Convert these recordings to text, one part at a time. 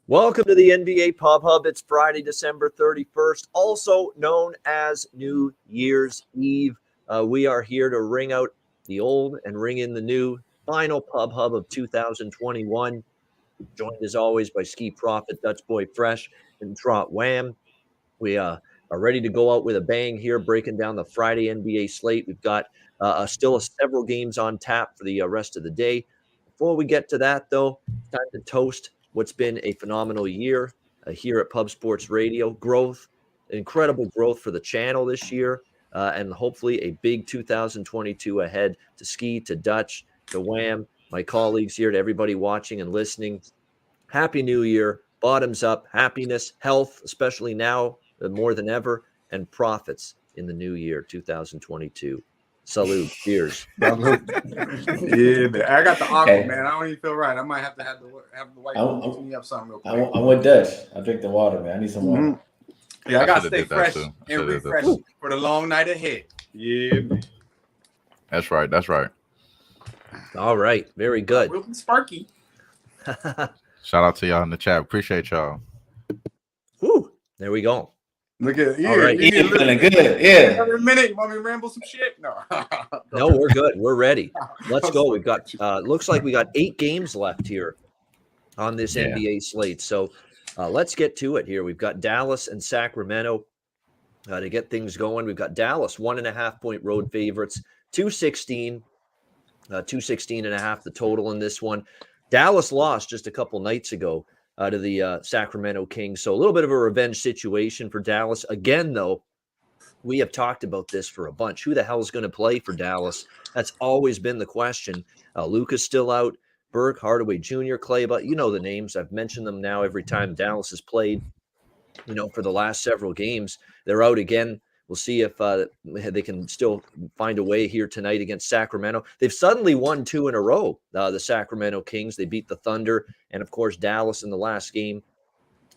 Welcome to the NBA Pub Hub. It's Friday, December 31st, also known as New Year's Eve. We are here to ring out the old and ring in the new final Pub Hub of 2021. Joined as always by Skee Profit, Dutch Boy Fresh, and TROT Wham. We are ready to go out with a bang here, breaking down the Friday NBA slate. We've got still several games on tap for the rest of the day. Before we get to that, though, time to toast what's been a phenomenal year here at Pub Sports Radio. Growth, incredible growth for the channel this year, and hopefully a big 2022 ahead to Skee, to Dutch, to Wham, my colleagues here, to everybody watching and listening. Happy New Year, bottoms up, happiness, health, especially now more than ever, and profits in the new year, 2022. Salute. Cheers. Yeah, man. I got the aqua, man. I don't even feel right. I might have to have the white clean me up something real quick. I'm with Dutch. I drink the water, man. I need some water. Yeah, I got to stay fresh and refreshed for the long night ahead. Yeah, man. That's right. That's right. All right. Very good. Real sparky. Shout out to y'all in the chat. Appreciate y'all. Woo. There we go. Look at All right. Yeah, feeling good. Yeah. Every minute, you want me to ramble some shit? No. No, we're good. We're ready. Let's go. We've got looks like we got 8 games left here on this NBA slate. So let's get to it here. We've got Dallas and Sacramento to get things going. We've got Dallas 1.5-point road favorites, 216, 216.5 the total in this one. Dallas lost just a couple nights ago to the Sacramento Kings. So a little bit of a revenge situation for Dallas. Again, though, we have talked about this for a bunch. Who the hell is going to play for Dallas? That's always been the question. Luka's still out. Burke, Hardaway Jr., Clay, but you know the names. I've mentioned them now every time Dallas has played, for the last several games. They're out again. We'll see if they can still find a way here tonight against Sacramento. They've suddenly won 2 in a row, the Sacramento Kings. They beat the Thunder and, of course, Dallas in the last game.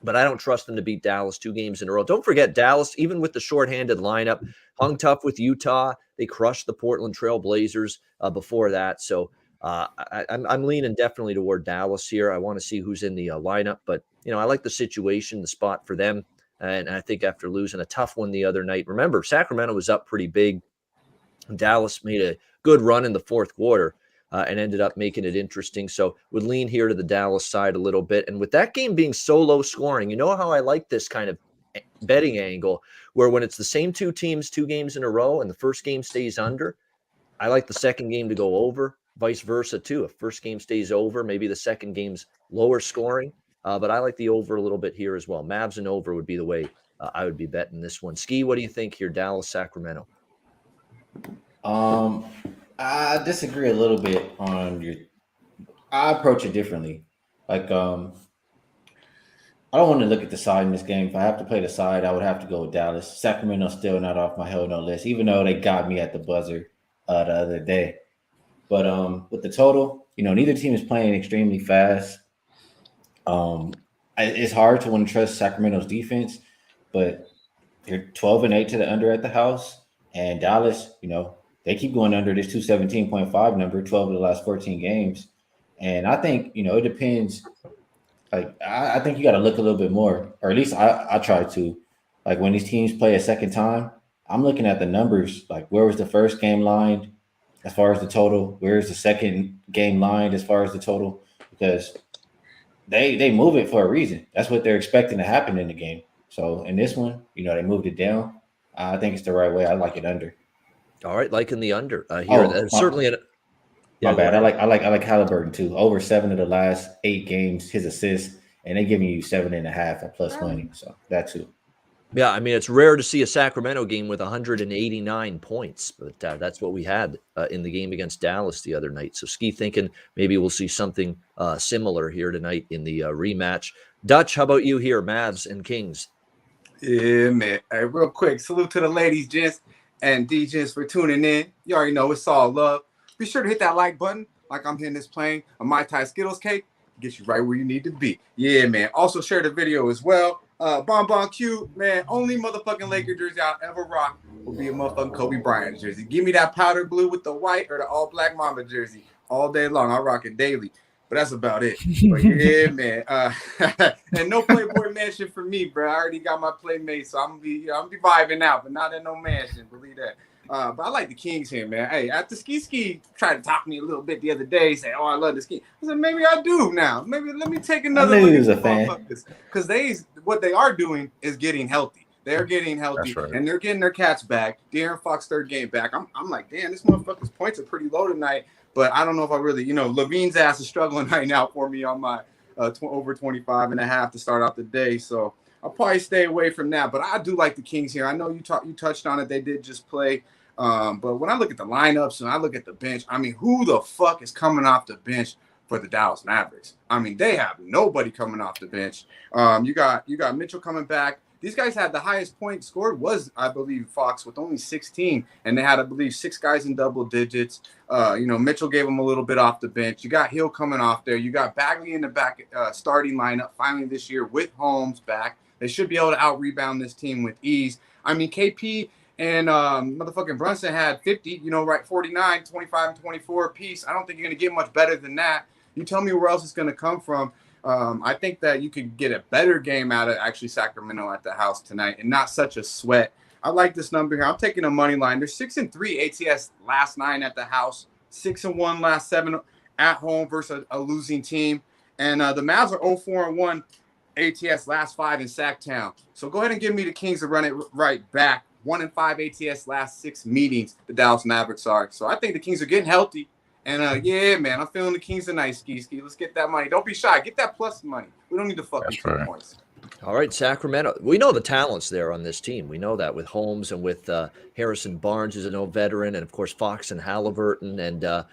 But I don't trust them to beat Dallas 2 games in a row. Don't forget, Dallas, even with the shorthanded lineup, hung tough with Utah. They crushed the Portland Trail Blazers before that. So I'm leaning definitely toward Dallas here. I want to see who's in the lineup. But, I like the situation, the spot for them. And I think after losing a tough one the other night, remember, Sacramento was up pretty big. Dallas made a good run in the fourth quarter and ended up making it interesting. So would lean here to the Dallas side a little bit. And with that game being so low scoring, you know how I like this kind of betting angle where when it's the same 2 teams 2 games in a row and the first game stays under, I like the second game to go over, vice versa too. If first game stays over, maybe the second game's lower scoring. But I like the over a little bit here as well. Mavs and over would be the way I would be betting this one. Skee, what do you think here, Dallas, Sacramento? I disagree a little bit on your. I approach it differently. Like, I don't want to look at the side in this game. If I have to play the side, I would have to go with Dallas. Sacramento's still not off my hell no list, even though they got me at the buzzer the other day. But with the total, neither team is playing extremely fast. It's hard to want to trust Sacramento's defense, but they're 12-8 to the under at the house, and Dallas, they keep going under this 217.5 number, 12 of the last 14 games, and I think it depends. Like I think you got to look a little bit more, or at least I try to. Like when these teams play a second time, I'm looking at the numbers. Like where was the first game lined as far as the total? Where is the second game lined as far as the total? Because they move it for a reason. That's what they're expecting to happen in the game. So in this one, they moved it down. I think it's the right way. I like it under. All right, liking the under here. Certainly. My bad. I like Halliburton too. Over 7 of the last 8 games, his assists, and they're giving you 7.5 at plus money. So that too. Yeah, I mean, it's rare to see a Sacramento game with 189 points, but that's what we had in the game against Dallas the other night. So Skee thinking maybe we'll see something similar here tonight in the rematch. Dutch, how about you here, Mavs and Kings? Yeah, man. Hey, real quick, salute to the ladies, gents, and DJs for tuning in. You already know it's all love. Be sure to hit that like button like I'm hitting this plane. A Mai Tai Skittles cake get you right where you need to be. Yeah, man. Also share the video as well. Bon Q, man, only motherfucking Laker jersey I'll ever rock will be a motherfucking Kobe Bryant jersey. Give me that powder blue with the white or the all black Mamba jersey all day long. I rock it daily. But that's about it. But yeah, man. And no Playboy mansion for me, bro. I already got my playmates, so I'm gonna be vibing out, but not in no mansion. Believe that. But I like the Kings here, man. Hey, after Skee tried to talk me a little bit the other day, say, "Oh, I love the Ski." I said, maybe I do now. Maybe let me take another I knew look he at was the a fan. motherfuckers, because what they are doing is getting healthy. They're getting healthy, Right. and they're getting their cats back. De'Aaron Fox third game back. I'm like, damn, this motherfucker's points are pretty low tonight. But I don't know if I really, Levine's ass is struggling right now for me on my over 25 and a half to start out the day. So I'll probably stay away from that. But I do like the Kings here. I know you touched on it. They did just play. But when I look at the lineups and I look at the bench, I mean, who the fuck is coming off the bench for the Dallas Mavericks? I mean, they have nobody coming off the bench. You got Mitchell coming back. These guys had the highest point scored was, I believe, Fox with only 16, and they had, I believe, 6 guys in double digits. Mitchell gave them a little bit off the bench. You got Hill coming off there. You got Bagley in the back starting lineup finally this year with Holmes back. They should be able to out-rebound this team with ease. I mean, KP and motherfucking Brunson had 50, 49, 25, and 24 apiece. I don't think you're going to get much better than that. You tell me where else it's going to come from. I think that you could get a better game out of actually Sacramento at the house tonight and not such a sweat. I like this number here. I'm taking a money line. They're 6-3 ATS last 9 at the house, 6-1 last 7 at home versus a losing team. And the Mavs are 0-4-1 ATS last 5 in Sacktown. So go ahead and give me the Kings to run it right back. 1-5 ATS last 6 meetings, the Dallas Mavericks are. So I think the Kings are getting healthy. And yeah, man, I'm feeling the Kings tonight, Skee. Let's get that money. Don't be shy. Get that plus money. We don't need the fucking 2 points. All right, Sacramento. We know the talents there on this team. We know that with Holmes and with Harrison Barnes, who's an old veteran, and of course Fox and Halliburton. And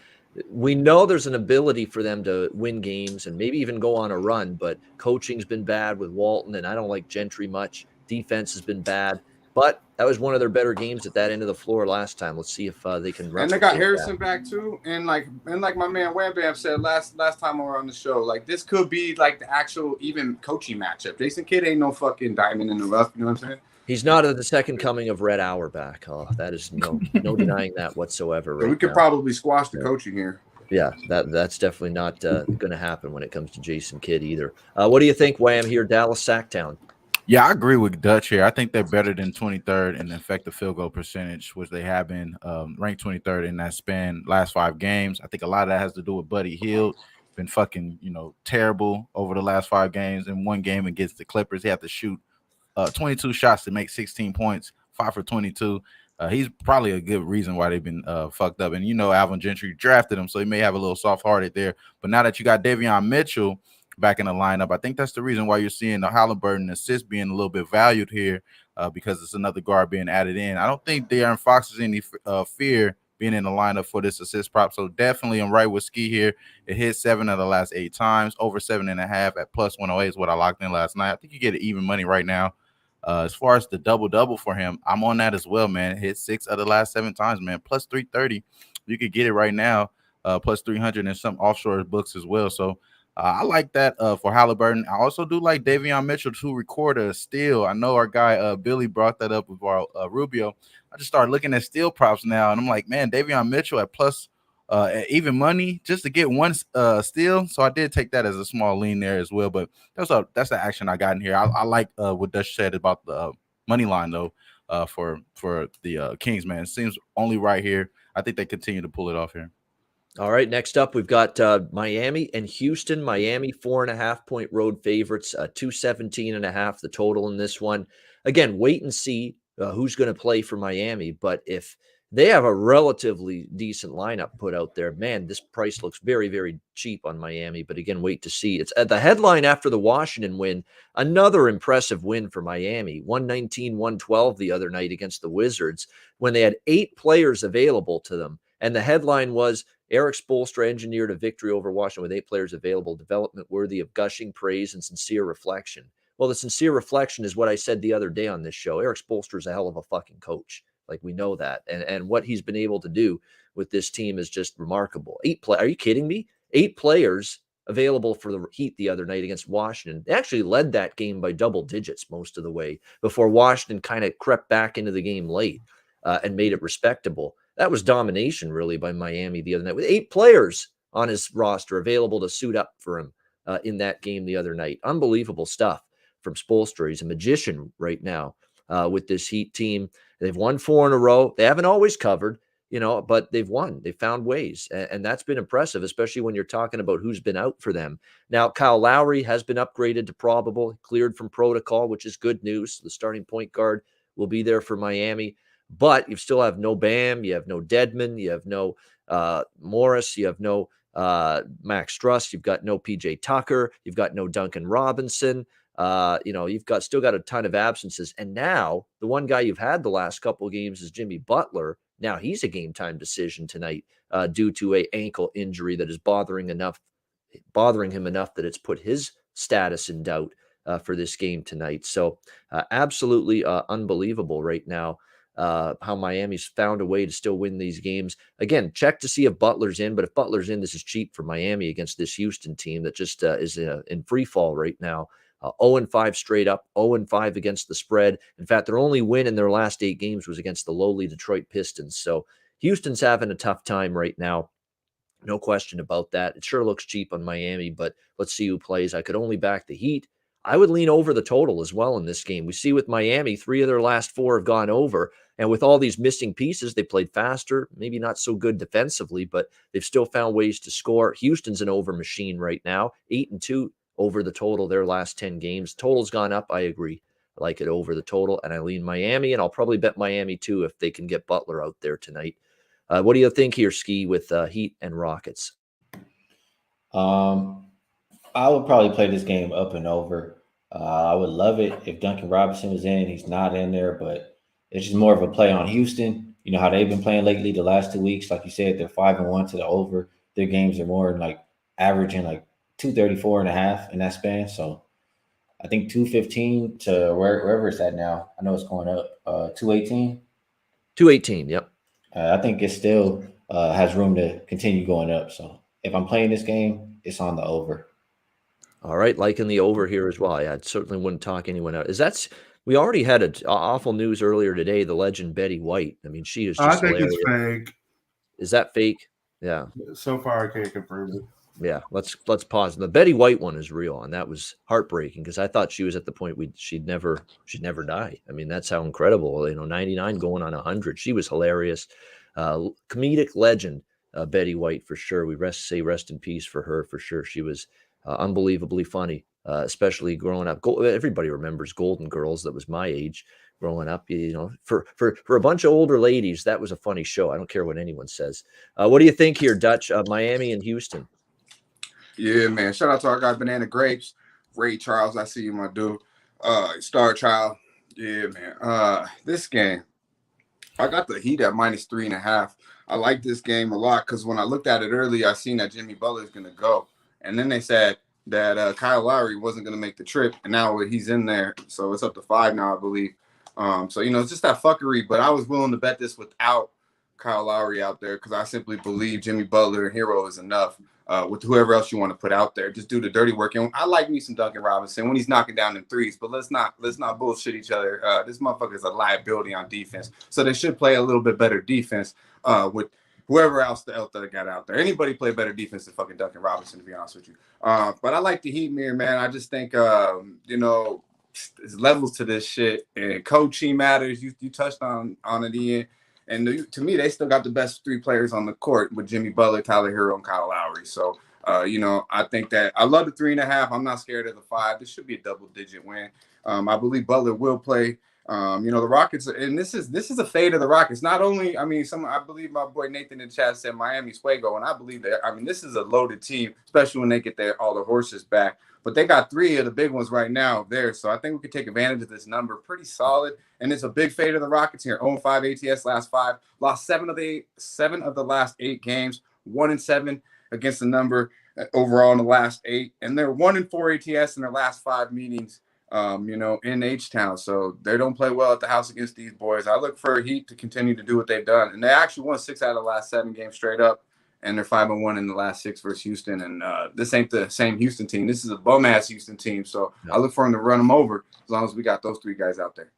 we know there's an ability for them to win games and maybe even go on a run. But coaching's been bad with Walton, and I don't like Gentry much. Defense has been bad. But that was one of their better games at that end of the floor last time. Let's see if they can replicate. And they got Harrison back too. And like my man Wham Bam said last time we were on the show, like this could be like the actual even coaching matchup. Jason Kidd ain't no fucking diamond in the rough. You know what I'm saying? He's not the second coming of Red Auerbach. Oh, that is no denying that whatsoever. So we could probably squash the coaching here. Yeah, that's definitely not going to happen when it comes to Jason Kidd either. What do you think, Wham, here, Dallas Sacktown? Yeah, I agree with Dutch here. I think they're better than 23rd in effective field goal percentage, which they have been ranked 23rd in that span last 5 games. I think a lot of that has to do with Buddy Hield. Been fucking, terrible over the last 5 games. In one game against the Clippers, he had to shoot 22 shots to make 16 points, 5 for 22. He's probably a good reason why they've been fucked up. And Alvin Gentry drafted him, so he may have a little soft-hearted there. But now that you got Davion Mitchell back in the lineup, I think that's the reason why you're seeing the Halliburton assist being a little bit valued here because it's another guard being added in. I don't think De'Aaron Fox is any fear being in the lineup for this assist prop. So definitely I'm right with Skee here. It hit 7 of the last 8 times, over 7.5 at plus 108 is what I locked in last night. I think you get even money right now. As far as the double-double for him, I'm on that as well, man. It hit 6 of the last 7 times, man. Plus 330. You could get it right now. Plus 300 in some offshore books as well. So I like that for Halliburton. I also do like Davion Mitchell to record a steal. I know our guy Billy brought that up with our Rubio. I just started looking at steal props now, and I'm like, man, Davion Mitchell at plus even money just to get one steal. So I did take that as a small lean there as well. But that's the action I got in here. I like what Dutch said about the money line though for the Kings, man. It seems only right here. I think they continue to pull it off here. All right, next up, we've got Miami and Houston. Miami, 4.5-point road favorites, 217.5 the total in this one. Again, wait and see who's going to play for Miami. But if they have a relatively decent lineup put out there, man, this price looks very, very cheap on Miami. But again, wait to see. It's at the headline after the Washington win. Another impressive win for Miami, 119-112 the other night against the Wizards when they had 8 players available to them. And the headline was, Eric Spoelstra engineered a victory over Washington with 8 players available, development worthy of gushing praise and sincere reflection. Well, the sincere reflection is what I said the other day on this show. Eric Spoelstra is a hell of a fucking coach. Like, we know that. And what he's been able to do with this team is just remarkable. Are you kidding me? 8 players available for the Heat the other night against Washington. They actually led that game by double digits most of the way before Washington kind of crept back into the game late and made it respectable. That was domination, really, by Miami the other night with 8 players on his roster available to suit up for him in that game the other night. Unbelievable stuff from Spoelstra. He's a magician right now with this Heat team. They've won 4 in a row. They haven't always covered, but they've won. They've found ways, and that's been impressive, especially when you're talking about who's been out for them. Now, Kyle Lowry has been upgraded to probable, cleared from protocol, which is good news. The starting point guard will be there for Miami, but you still have no Bam, you have no Dedmon, you have no Morris, you have no Max Struss, you've got no PJ Tucker, you've got no Duncan Robinson. You've still got a ton of absences. And now the one guy you've had the last couple of games is Jimmy Butler. Now he's a game time decision tonight due to a ankle injury that is bothering him enough that it's put his status in doubt for this game tonight. So absolutely unbelievable right now how Miami's found a way to still win these games. Again, check to see if Butler's in, but if Butler's in, this is cheap for Miami against this Houston team that just is in free fall right now. 0-5 straight up, 0-5 against the spread. In fact, their only win in their last 8 games was against the lowly Detroit Pistons. So Houston's having a tough time right now. No question about that. It sure looks cheap on Miami, but let's see who plays. I could only back the Heat. I would lean over the total as well in this game. We see with Miami, 3 of their last 4 have gone over. And with all these missing pieces, they played faster, maybe not so good defensively, but they've still found ways to score. Houston's an over machine right now, 8-2 over the total their last 10 games. Total's gone up. I agree. I like it over the total, and I lean Miami, and I'll probably bet Miami too if they can get Butler out there tonight. What do you think here, Skee, with Heat and Rockets? I would probably play this game up and over. I would love it if Duncan Robinson was in. He's not in there, but it's just more of a play on Houston. You know how they've been playing lately the last 2 weeks. Like you said, they're 5-1 to the over. Their games are more like averaging like 234.5 in that span. So I think 215 to wherever it's at now. I know it's going up. 218. 218. Yep. I think it still has room to continue going up. So if I'm playing this game, it's on the over. All right, liking the over here as well. I certainly wouldn't talk anyone out. We already had awful news earlier today. The legend Betty White. I mean, she is just. I think hilarious. it's fake. Is that fake? Yeah. So far, I can't confirm it. Yeah, let's pause. The Betty White one is real, and that was heartbreaking because I thought she was at the point she'd never die. I mean, that's how incredible. 99 going on 100. She was hilarious, comedic legend, Betty White for sure. We rest in peace for her for sure. She was unbelievably funny, especially growing up. Everybody remembers Golden Girls. That was my age growing up. For a bunch of older ladies, that was a funny show. I don't care what anyone says. What do you think here, Dutch? Miami and Houston. Yeah, man. Shout out to our guy Banana Grapes, Ray Charles. I see you, my dude. Star Child. Yeah, man. This game, I got the Heat at -3.5. I like this game a lot because when I looked at it earlier, I seen that Jimmy Butler is going to go. And then they said that Kyle Lowry wasn't going to make the trip. And now he's in there. So it's up to 5 now, I believe. So, it's just that fuckery. But I was willing to bet this without Kyle Lowry out there because I simply believe Jimmy Butler and Hero is enough. With whoever else you want to put out there, just do the dirty work. And I like me some Duncan Robinson when he's knocking down them threes, but let's not bullshit each other. This motherfucker is a liability on defense, so they should play a little bit better defense with whoever else that got out there. Anybody play better defense than fucking Duncan Robinson, to be honest with you. But I like the Heat mirror, man. I just think there's levels to this shit, and coaching matters. You touched on it, Ian. And to me, they still got the best 3 players on the court with Jimmy Butler, Tyler Hero, and Kyle Lowry. So, I think that I love the 3.5. I'm not scared of the 5. This should be a double-digit win. I believe Butler will play. The Rockets, and this is a fade of the Rockets. Not only, I believe my boy Nathan in the chat said Miami's fuego, and I believe that. This is a loaded team, especially when they get all the horses back. But they got 3 of the big ones right now there. So I think we could take advantage of this number. Pretty solid. And it's a big fade of the Rockets here. 0-5 ATS last 5. Lost 7 of the last 8 games. 1-7 against the number overall in the last 8. And they're 1-4 ATS in their last 5 meetings, in H-Town. So they don't play well at the house against these boys. I look for Heat to continue to do what they've done. And they actually won 6 out of the last 7 games straight up. And they're 5-1 in the last 6 versus Houston. And this ain't the same Houston team. This is a bum-ass Houston team. So I look for them to run them over as long as we got those 3 guys out there.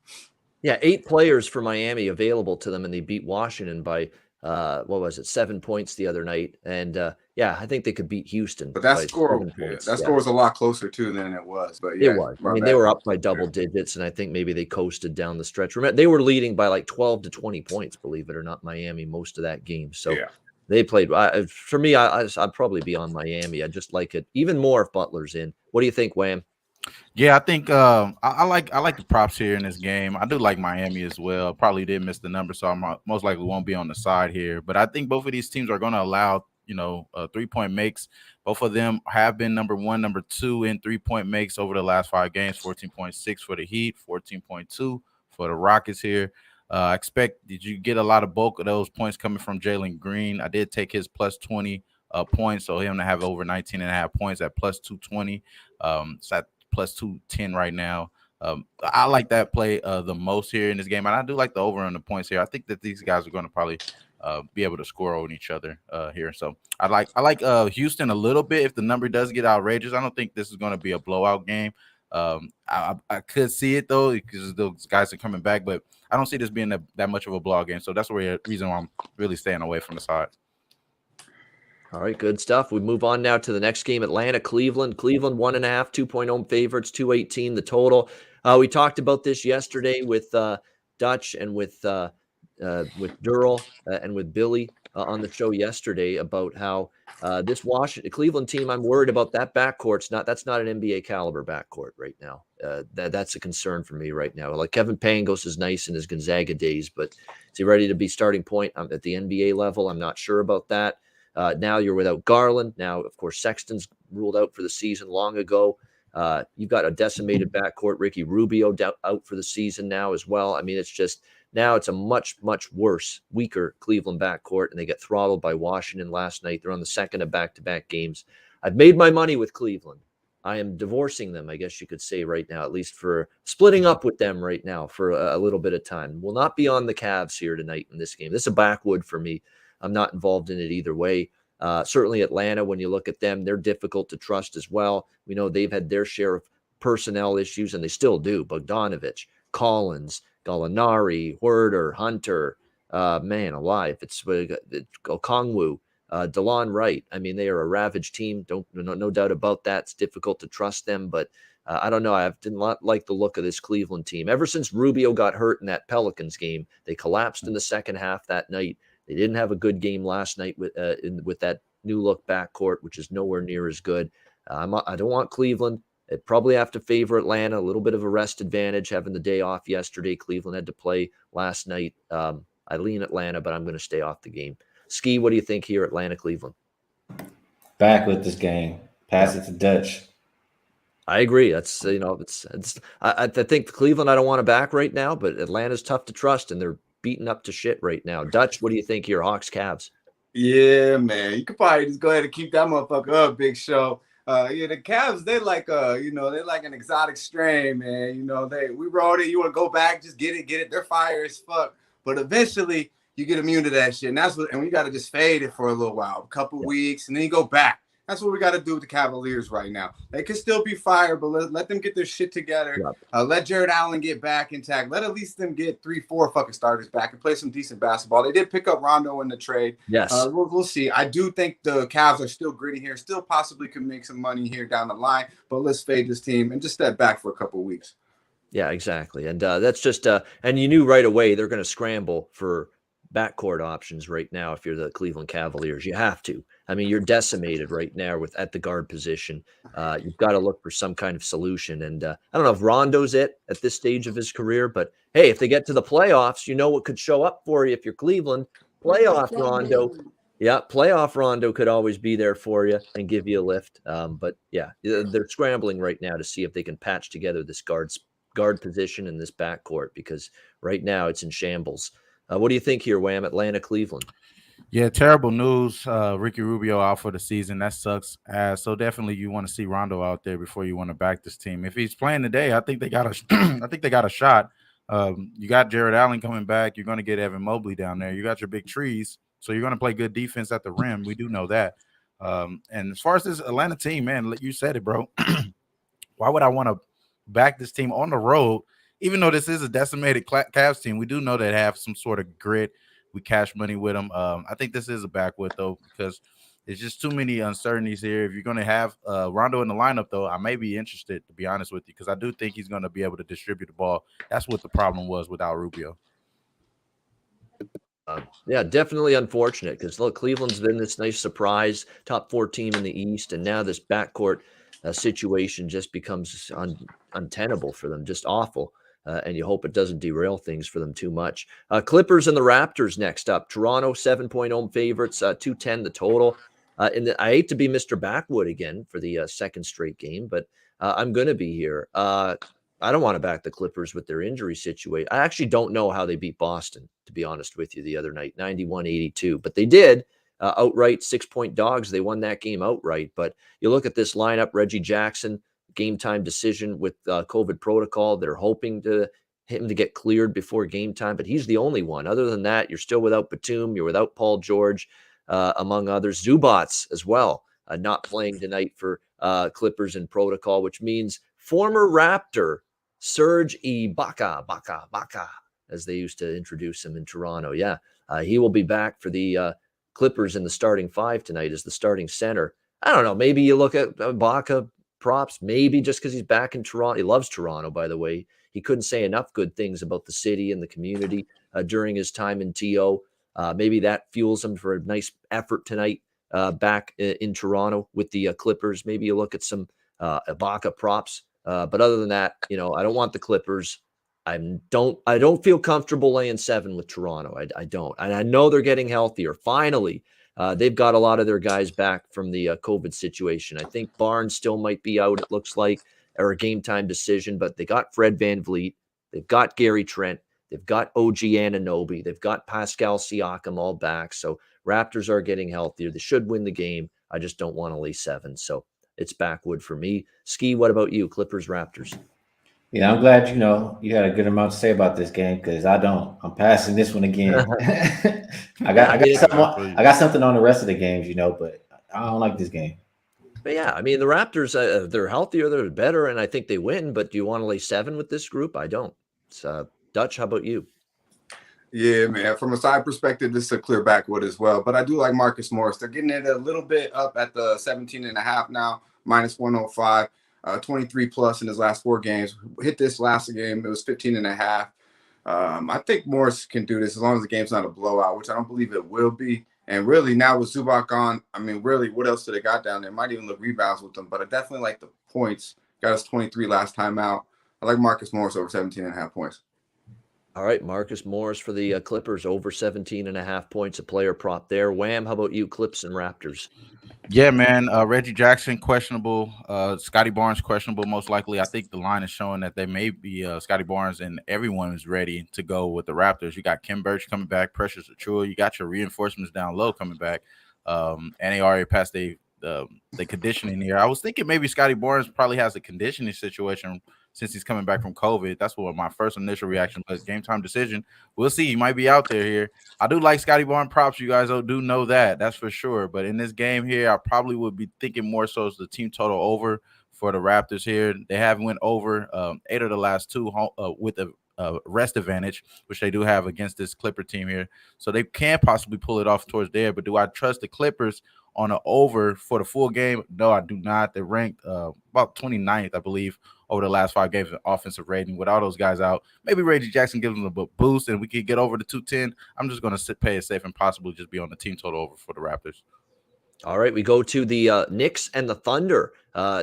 Yeah, 8 players for Miami available to them, and they beat Washington by what was it, 7 points the other night. And I think they could beat Houston. But that by score, 7 points. that score was a lot closer too than it was. But It was. I mean, they were up by double Yeah. digits, and I think maybe they coasted down the stretch. Remember, they were leading by like 12 to 20 points, believe it or not, Miami, most of that game. So they played. For me, I'd probably be on Miami. I just like it even more if Butler's in. What do you think, Wham? Yeah, I think I like the props here in this game. I do like Miami as well. Probably did miss the number, so I most likely won't be on the side here. But I think both of these teams are going to allow 3-point makes. Both of them have been number 1, number 2 in 3-point makes over the last 5 games. 14.6 for the Heat, 14.2 for the Rockets here. I expect that you get a lot of bulk of those points coming from Jalen Green. I did take his plus 20 points, so him to have over 19.5 points at plus 220. It's at plus 210 right now. I like that play the most here in this game, and I do like the over on the points here. I think that these guys are going to probably be able to score on each other here. So I like Houston a little bit if the number does get outrageous. I don't think this is going to be a blowout game. I could see it though because those guys are coming back, but I don't see this being that much of a blowout game. So that's the reason why I'm really staying away from the side. All right, good stuff. We move on now to the next game, Atlanta, Cleveland. Cleveland 1.5, 2-point home favorites, 218 the total. We talked about this yesterday with Dutch and with Durrell and with Billy on the show yesterday about how this Cleveland team, I'm worried about that backcourt. That's not an NBA caliber backcourt right now. That's a concern for me right now. Like Kevin Pangos is nice in his Gonzaga days, but is he ready to be starting point at the NBA level? I'm not sure about that. Now you're without Garland. Now, of course, Sexton's ruled out for the season long ago. You've got a decimated backcourt. Ricky Rubio out for the season now as well. I mean, it's just now it's a much, much worse, weaker Cleveland backcourt, and they get throttled by Washington last night. They're on the second of back-to-back games. I've made my money with Cleveland. I am divorcing them, I guess you could say right now, at least for splitting up with them right now for a little bit of time. Will not be on the Cavs here tonight in this game. This is a backwood for me. I'm not involved in it either way. Certainly Atlanta, when you look at them, they're difficult to trust as well. We know they've had their share of personnel issues, and they still do. Bogdanovich, Collins, Gallinari, Huerter, Hunter, man alive. It's Okongwu, DeLon Wright. I mean, they are a ravaged team. No doubt about that. It's difficult to trust them, but I don't know. I did not like the look of this Cleveland team. Ever since Rubio got hurt in that Pelicans game, they collapsed in the second half that night. They didn't have a good game last night with that new look backcourt, which is nowhere near as good. I don't want Cleveland. They'd probably have to favor Atlanta, a little bit of a rest advantage having the day off yesterday. Cleveland had to play last night. I lean Atlanta, but I'm going to stay off the game. Skee, what do you think here, Atlanta, Cleveland? Back with this game. Pass it to Dutch. I agree. That's I think Cleveland I don't want to back right now, but Atlanta's tough to trust, and they're beaten up to shit right now. Dutch, what do you think here? Hawks, Cavs. Yeah, man. You could probably just go ahead and keep that motherfucker up, Big Show. The Cavs, they're like they're like an exotic strain, man. We rode it. You want to go back, just get it. They're fire as fuck. But eventually you get immune to that shit. And we gotta just fade it for a little while, a couple weeks, and then you go back. That's what we got to do with the Cavaliers right now. They can still be fire, but let them get their shit together. Yep. Let Jared Allen get back intact. Let at least them get 3-4 fucking starters back and play some decent basketball. They did pick up Rondo in the trade. Yes. We'll see. I do think the Cavs are still gritty here, still possibly could make some money here down the line, but let's fade this team and just step back for a couple of weeks. Yeah, exactly. And that's just and you knew right away they're going to scramble for backcourt options right now. If you're the Cleveland Cavaliers, you have to. I mean, you're decimated right now at the guard position. You've got to look for some kind of solution. And I don't know if Rondo's it at this stage of his career, but hey, if they get to the playoffs, you know what could show up for you if you're Cleveland. Playoff Rondo. Yeah, playoff Rondo could always be there for you and give you a lift. But yeah, they're scrambling right now to see if they can patch together this guard position in this backcourt because right now it's in shambles. What do you think here, Wham? Atlanta, Cleveland. Yeah, terrible news. Ricky Rubio out for the season. That sucks. So definitely you want to see Rondo out there before you want to back this team. If he's playing today, I think they got a shot. You got Jared Allen coming back. You're going to get Evan Mobley down there. You got your big trees. So you're going to play good defense at the rim. We do know that. And as far as this Atlanta team, man, you said it, bro. Why would I want to back this team on the road? Even though this is a decimated Cavs team, we do know they have some sort of grit. we cash money with him. I think this is a backwood though, because it's just too many uncertainties here. If you're going to have Rondo in the lineup, though, I may be interested, to be honest with you, because I do think he's going to be able to distribute the ball. That's what the problem was without Rubio. Yeah, definitely unfortunate because look, Cleveland's been this nice surprise, top 4 team in the East, and now this backcourt situation just becomes untenable for them, just awful. And you hope it doesn't derail things for them too much. Clippers and the Raptors next up. Toronto 7-point home favorites, 210 the total. I hate to be Mr. Backwood again for the second straight game, but I'm going to be here. I don't want to back the Clippers with their injury situation. I actually don't know how they beat Boston, to be honest with you, the other night, 91-82. But they did outright 6-point dogs. They won that game outright. But you look at this lineup, Reggie Jackson, game time decision with COVID protocol. They're hoping to him to get cleared before game time, but he's the only one. Other than that, you're still without Batum. You're without Paul George, among others. Zubats as well, not playing tonight for Clippers in protocol, which means former Raptor Serge Ibaka, as they used to introduce him in Toronto. Yeah, he will be back for the Clippers in the starting 5 tonight as the starting center. I don't know. Maybe you look at Ibaka props, maybe just because he's back in Toronto. He loves Toronto, by the way. He couldn't say enough good things about the city and the community during his time in TO. Maybe that fuels him for a nice effort tonight back in Toronto with the Clippers. Maybe you look at some Ibaka props. But other than that, I don't want the Clippers. I don't feel comfortable laying 7 with Toronto. I don't. And I know they're getting healthier. Finally, they've got a lot of their guys back from the COVID situation. I think Barnes still might be out, it looks like, or a game time decision, but they got Fred VanVleet. They've got Gary Trent. They've got OG Anunoby. They've got Pascal Siakam all back. So Raptors are getting healthier. They should win the game. I just don't want to lay 7. So it's backwood for me. Skee, what about you? Clippers, Raptors. Yeah, I'm glad you had a good amount to say about this game because I don't. I'm passing this one again. I got something on the rest of the games, but I don't like this game. But yeah, I mean the Raptors, they're healthier, they're better, and I think they win. But do you want to lay 7 with this group? I don't. Dutch, how about you? Yeah, man. From a side perspective, this is a clear backwood as well. But I do like Marcus Morris. They're getting it a little bit up at the 17.5 now, minus 105. 23 plus in his last 4 games. Hit this last game. It was 15.5. I think Morris can do this as long as the game's not a blowout, which I don't believe it will be. And really, now with Zubac on, I mean, really, what else do they got down there? Might even look rebounds with them, but I definitely like the points. Got us 23 last time out. I like Marcus Morris over 17.5 points. All right, Marcus Morris for the Clippers over 17.5 points, a player prop there. Wham, how about you, Clips and Raptors? Yeah, man. Reggie Jackson, questionable. Scotty Barnes, questionable, most likely. I think the line is showing that they may be Scotty Barnes and everyone is ready to go with the Raptors. You got Kim Birch coming back, Precious Achiuwa. You got your reinforcements down low coming back. And they already passed the conditioning here. I was thinking maybe Scotty Barnes probably has a conditioning situation since he's coming back from COVID. That's what my first initial reaction was. Game time decision. We'll see. He might be out there here. I do like Scotty Barnes props. You guys do know that. That's for sure. But in this game here, I probably would be thinking more so as the team total over for the Raptors here. They have went over 8 of the last 2 with a rest advantage, which they do have against this Clipper team here. So they can possibly pull it off towards there. But do I trust the Clippers on an over for the full game? No, I do not. They're ranked about 29th, I believe, over the last 5 games in offensive rating. With all those guys out, maybe Reggie Jackson gives them a boost and we could get over the 210. I'm just going to pay it safe and possibly just be on the team total over for the Raptors. All right, we go to the Knicks and the Thunder.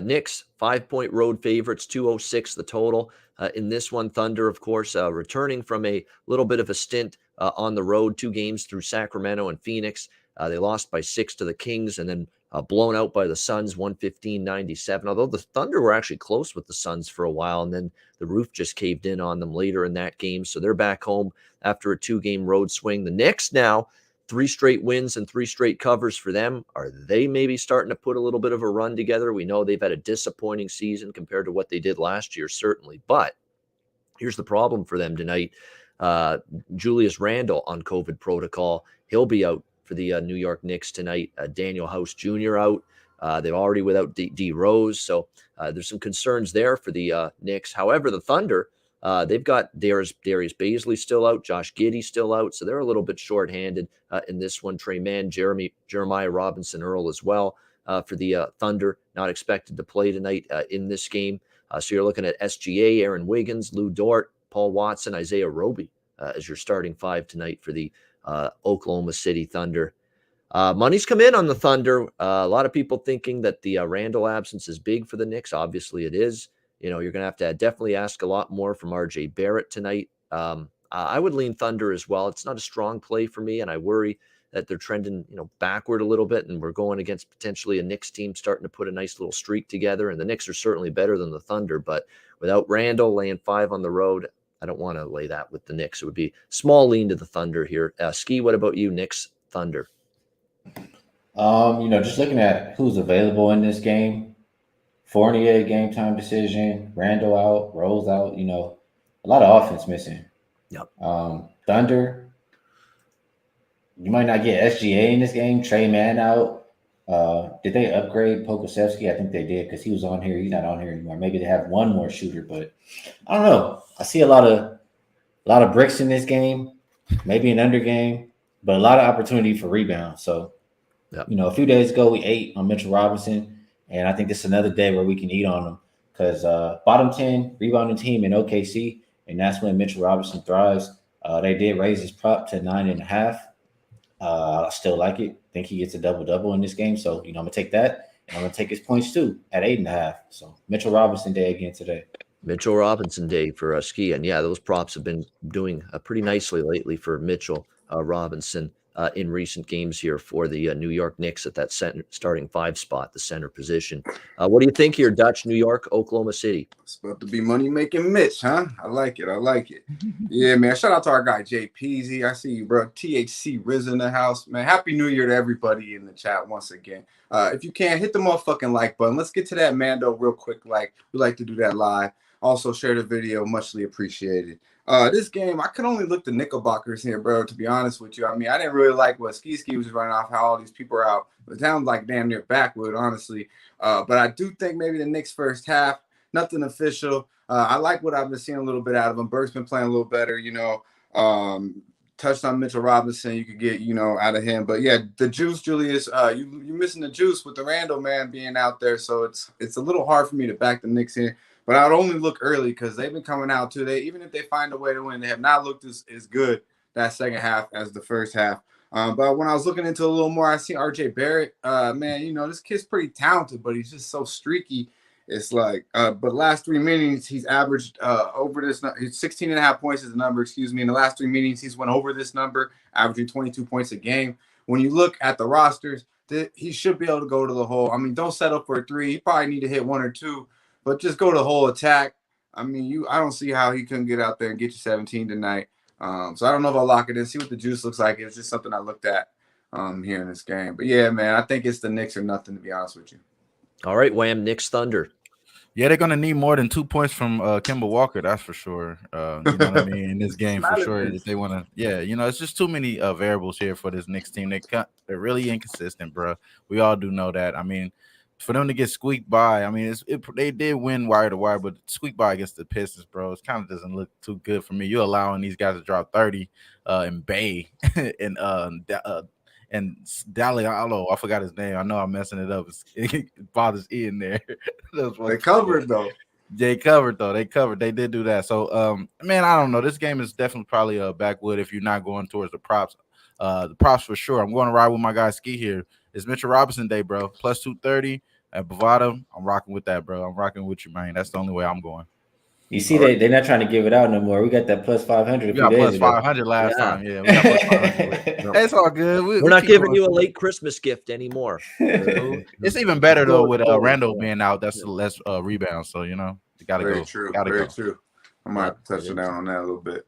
Knicks 5-point road favorites, 206 the total. In this one, Thunder, of course, returning from a little bit of a stint on the road, 2 games through Sacramento and Phoenix. They lost by 6 to the Kings and then blown out by the Suns, 115-97. Although the Thunder were actually close with the Suns for a while, and then the roof just caved in on them later in that game. So they're back home after a 2-game road swing. The Knicks now, 3 straight wins and 3 straight covers for them. Are they maybe starting to put a little bit of a run together? We know they've had a disappointing season compared to what they did last year, certainly. But here's the problem for them tonight. Julius Randle on COVID protocol. He'll be out for the New York Knicks tonight. Daniel House Jr. out. They're already without D. Rose. So there's some concerns there for the Knicks. However, the Thunder, They've got Darius Baisley still out, Josh Giddey still out, so they're a little bit shorthanded in this one. Trey Mann, Jeremiah Robinson Earl as well for the Thunder, not expected to play tonight in this game. So you're looking at SGA, Aaron Wiggins, Lou Dort, Paul Watson, Isaiah Roby as your starting five tonight for the Oklahoma City Thunder. Money's come in on the Thunder. A lot of people thinking that the Randall absence is big for the Knicks. Obviously, it is. You know, you're going to definitely ask a lot more from RJ Barrett tonight. I would lean Thunder as well. It's not a strong play for me, and I worry that they're trending, backward a little bit, and we're going against potentially a Knicks team starting to put a nice little streak together. And the Knicks are certainly better than the Thunder, but without Randall laying 5 on the road, I don't want to lay that with the Knicks. It would be small lean to the Thunder here. Skee, what about you? Knicks, Thunder. Just looking at who's available in this game, Fournier game time decision, Randall out, Rose out, a lot of offense missing. Yep. Thunder, you might not get SGA in this game. Trey Mann out. Did they upgrade Pokusevski? I think they did because he was on here. He's not on here anymore. Maybe they have one more shooter, but I don't know. I see a lot of bricks in this game, maybe an under game, but a lot of opportunity for rebounds. So, yep. A few days ago we ate on Mitchell Robinson, and I think this is another day where we can eat on him because bottom 10 rebounding team in OKC, and that's when Mitchell Robinson thrives. They did raise his prop to 9.5. I still like it. Think he gets a double-double in this game. So, I'm going to take that. And I'm going to take his points, too, at 8.5. So, Mitchell Robinson day again today. Mitchell Robinson day for Skee. And, yeah, those props have been doing pretty nicely lately for Mitchell Robinson in recent games here for the New York Knicks at that starting 5 spot, the center position. What do you think here, Dutch, New York, Oklahoma City? It's about to be money-making Mitch, huh? I like it. Yeah, man. Shout out to our guy, Jay Peasy. I see you, bro. THC Riz in the house. Man, Happy New Year to everybody in the chat once again. If you can, hit the motherfucking like button. Let's get to that Mando real quick. We like to do that live. Also, share the video. Muchly appreciated. This game, I could only look the Knickerbockers here, bro, to be honest with you. I mean, I didn't really like what Skee was running off, how all these people are out. It sounds like damn near backward, honestly. But I do think maybe the Knicks first half, nothing official. I like what I've been seeing a little bit out of him. Burke's been playing a little better, touched on Mitchell Robinson, you could get, out of him. But yeah, the juice, Julius, you're missing the juice with the Randall man being out there. So it's a little hard for me to back the Knicks in. But I would only look early because they've been coming out too. Even if they find a way to win, they have not looked as good that second half as the first half. But when I was looking into it a little more, I see RJ Barrett. Man, this kid's pretty talented, but he's just so streaky. It's like, but last 3 meetings, he's averaged over this. He's 16.5 points is the number, excuse me. In the last 3 meetings, he's went over this number, averaging 22 points a game. When you look at the rosters, he should be able to go to the hole. I mean, don't settle for a 3. He probably need to hit 1 or 2. But just go to the whole attack. I mean, I don't see how he couldn't get out there and get you 17 tonight. So I don't know if I'll lock it in, see what the juice looks like. It's just something I looked at here in this game. But yeah, man, I think it's the Knicks or nothing, to be honest with you. All right, Wham, Knicks Thunder. Yeah, they're gonna need more than 2 points from Kemba Walker, that's for sure. You know what I mean? In this game, for sure. If they want to, it's just too many variables here for this Knicks team. They're really inconsistent, bro. We all do know that. I mean, for them to get squeaked by, I mean, they did win wire to wire, but squeak by against the Pistons, bro, it kind of doesn't look too good for me. You're allowing these guys to drop 30 and Bay and Dalialo, I forgot his name. I know I'm messing it up. It bothers Ian there. They covered though. They covered. They did do that. So, man, I don't know. This game is definitely probably a backwood if you're not going towards the props. The props for sure. I'm going to ride with my guy Skee here. It's Mitchell Robinson day, bro. Plus 230 at Bovada. I'm rocking with that, bro. I'm rocking with you, man. That's the only way I'm going. You see, they're not trying to give it out no more. We got that plus 500. We got plus 500 last time. Yeah, we got plus 500. It's all good. We're not giving you a late Christmas gift anymore. It's even better though with Randall being out. That's less rebounds. So you gotta Very go. True. Gotta Very go. true. I might touch it down on that a little bit.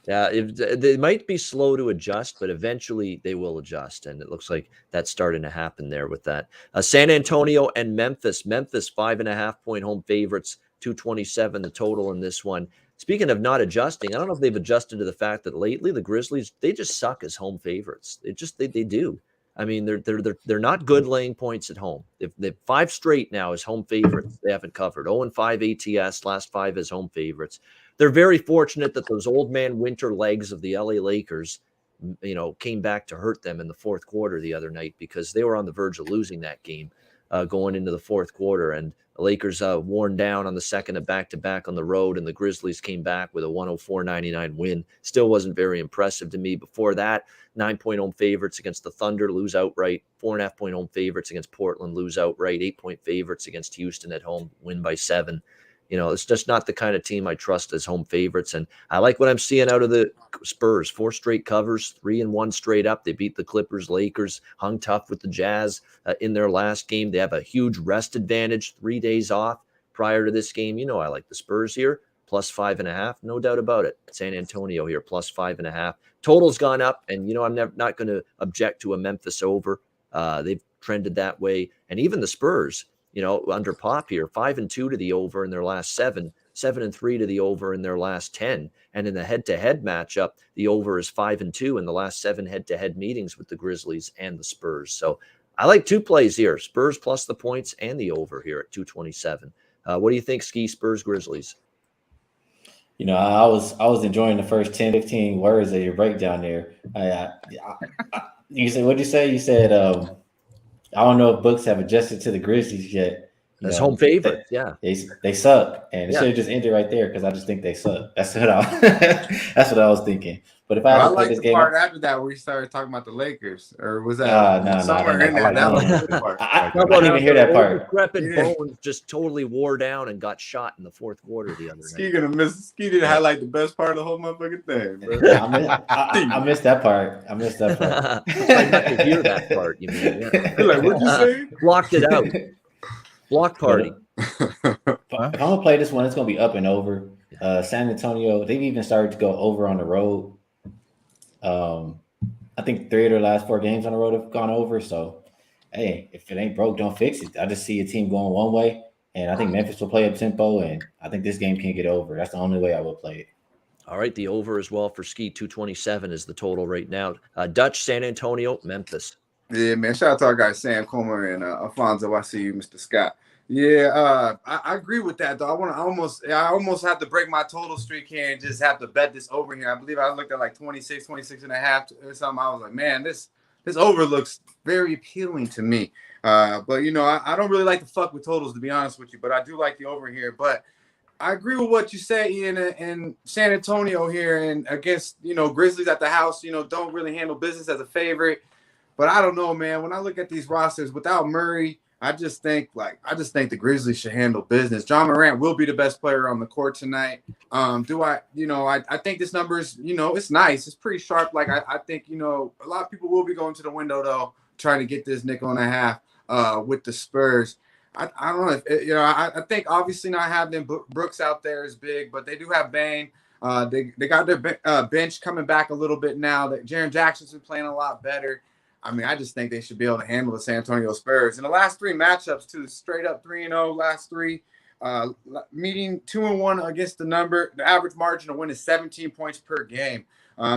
Yeah, they might be slow to adjust, but eventually they will adjust, and it looks like that's starting to happen there with that. San Antonio and Memphis. Memphis 5.5-point home favorites, 227 the total in this one. Speaking of not adjusting, I don't know if they've adjusted to the fact that lately the Grizzlies, they just suck as home favorites. They do. I mean, they're not good laying points at home. They've 5 straight now as home favorites. They haven't covered 0-5 ATS, last 5 as home favorites. they're very fortunate that those old man winter legs of the LA Lakers, came back to hurt them in the fourth quarter the other night, because they were on the verge of losing that game going into the fourth quarter. And the Lakers worn down on the second of back-to-back on the road, and the Grizzlies came back with a 104-99 win. Still wasn't very impressive to me. Before that, 9-point home favorites against the Thunder, lose outright. 4.5-point home favorites against Portland, lose outright. 8-point favorites against Houston at home, win by 7. It's just not the kind of team I trust as home favorites. And I like what I'm seeing out of the Spurs. 4 straight covers, 3-1 straight up. They beat the Clippers, Lakers, hung tough with the Jazz in their last game. They have a huge rest advantage, 3 days off prior to this game. I like the Spurs here, plus 5.5, no doubt about it. San Antonio here, plus 5.5. Total's gone up, and, I'm not going to object to a Memphis over. They've trended that way. And even the Spurs, under Pop here, 5-2 to the over in their last 7, 7-3 to the over in their last 10. And in the head-to-head matchup, the over is 5-2 in the last 7 head-to-head meetings with the Grizzlies and the Spurs. So I like 2 plays here, Spurs plus the points and the over here at 227. What do you think, Skee, Spurs, Grizzlies? I was enjoying the first 10, 15 words of your breakdown there. You said, what'd you say? You said, I don't know if books have adjusted to the Grizzlies yet. As home favorite, yeah. They suck, and it should have just ended right there, because I just think they suck. That's what I was thinking. But if I had to play this game, part after that where you started talking about the Lakers, or was that somewhere in there? That was the good part. I didn't even hear that part. Decrepit Bones just totally wore down and got shot in the fourth quarter the other night. Ski didn't highlight the best part of the whole motherfucking thing, bro. I missed that part. I to hear that part. You mean? Yeah. Like, what'd you say? Blocked it out. Block party. If I'm gonna play this one, it's gonna be up and over. San Antonio, they've even started to go over on the road. I think 3 of their last 4 games on the road have gone over. So, hey, if it ain't broke, don't fix it. I just see a team going one way, and I think Memphis will play up tempo, and I think this game can get over. That's the only way I will play it. All right, the over as well for Skee, 227 is the total right now. Dutch, San Antonio, Memphis. Yeah, man. Shout out to our guys Sam Comer and Alfonso. I see you, Mr. Scott. Yeah, I agree with that though. I almost have to break my total streak here and just have to bet this over here. I believe I looked at like 26 and a half or something. I was like, man, this over looks very appealing to me. But I don't really like to fuck with totals, to be honest with you. But I do like the over here. But I agree with what you say, Ian, and San Antonio here, and against Grizzlies at the house. Don't really handle business as a favorite. But I don't know, man. When I look at these rosters without Murray, I just think the Grizzlies should handle business. John Morant will be the best player on the court tonight. I think this number is, it's nice. It's pretty sharp. Like I think, a lot of people will be going to the window though, trying to get this nickel and a half with the Spurs. I don't know if I think obviously not having Brooks out there is big, but they do have Bane. They got their bench coming back a little bit now. That Jaren Jackson's been playing a lot better. I mean, I just think they should be able to handle the San Antonio Spurs. In the last 3 matchups, too, straight up 3-0 last 3, meeting 2-1 against the number. The average margin of win is 17 points per game.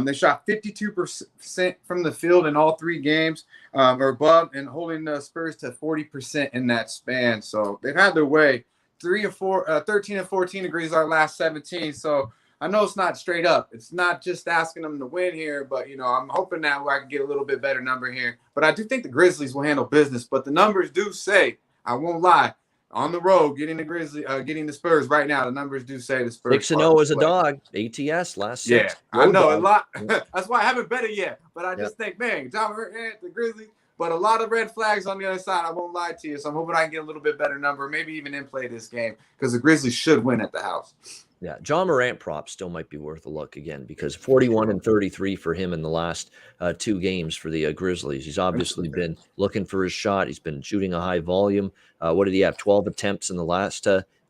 They shot 52% from the field in all 3 games or above, and holding the Spurs to 40% in that span. So they've had their way. 13 and 14 degrees our last 17. So I know it's not straight up. It's not just asking them to win here, but, I'm hoping that I can get a little bit better number here. But I do think the Grizzlies will handle business. But the numbers do say, I won't lie, on the road, getting the Spurs right now, the numbers do say the Spurs. 6-0 as a dog. ATS last 6. Yeah, I know a lot. That's why I haven't bet it yet. But I just think, man, John Morant, the Grizzlies. But a lot of red flags on the other side. I won't lie to you. So I'm hoping I can get a little bit better number, maybe even in play this game, because the Grizzlies should win at the house. Yeah, John Morant props still might be worth a look again, because 41 and 33 for him in the last 2 games for the Grizzlies. He's obviously been looking for his shot. He's been shooting a high volume. What did he have? 12 attempts in the last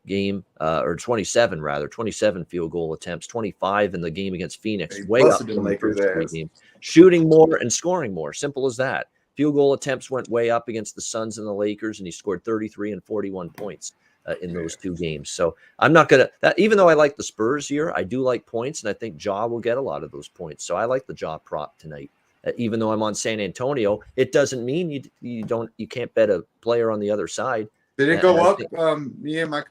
game, or 27 field goal attempts, 25 in the game against Phoenix. Way up from the first 3 games. Shooting more and scoring more. Simple as that. Field goal attempts went way up against the Suns and the Lakers, and he scored 33 and 41 points in those 2 games. So I'm not going to, even though I like the Spurs here, I do like points, and I think Ja will get a lot of those points. So I like the Ja prop tonight. Even though I'm on San Antonio, it doesn't mean you can't bet a player on the other side. Did it And go I up? think,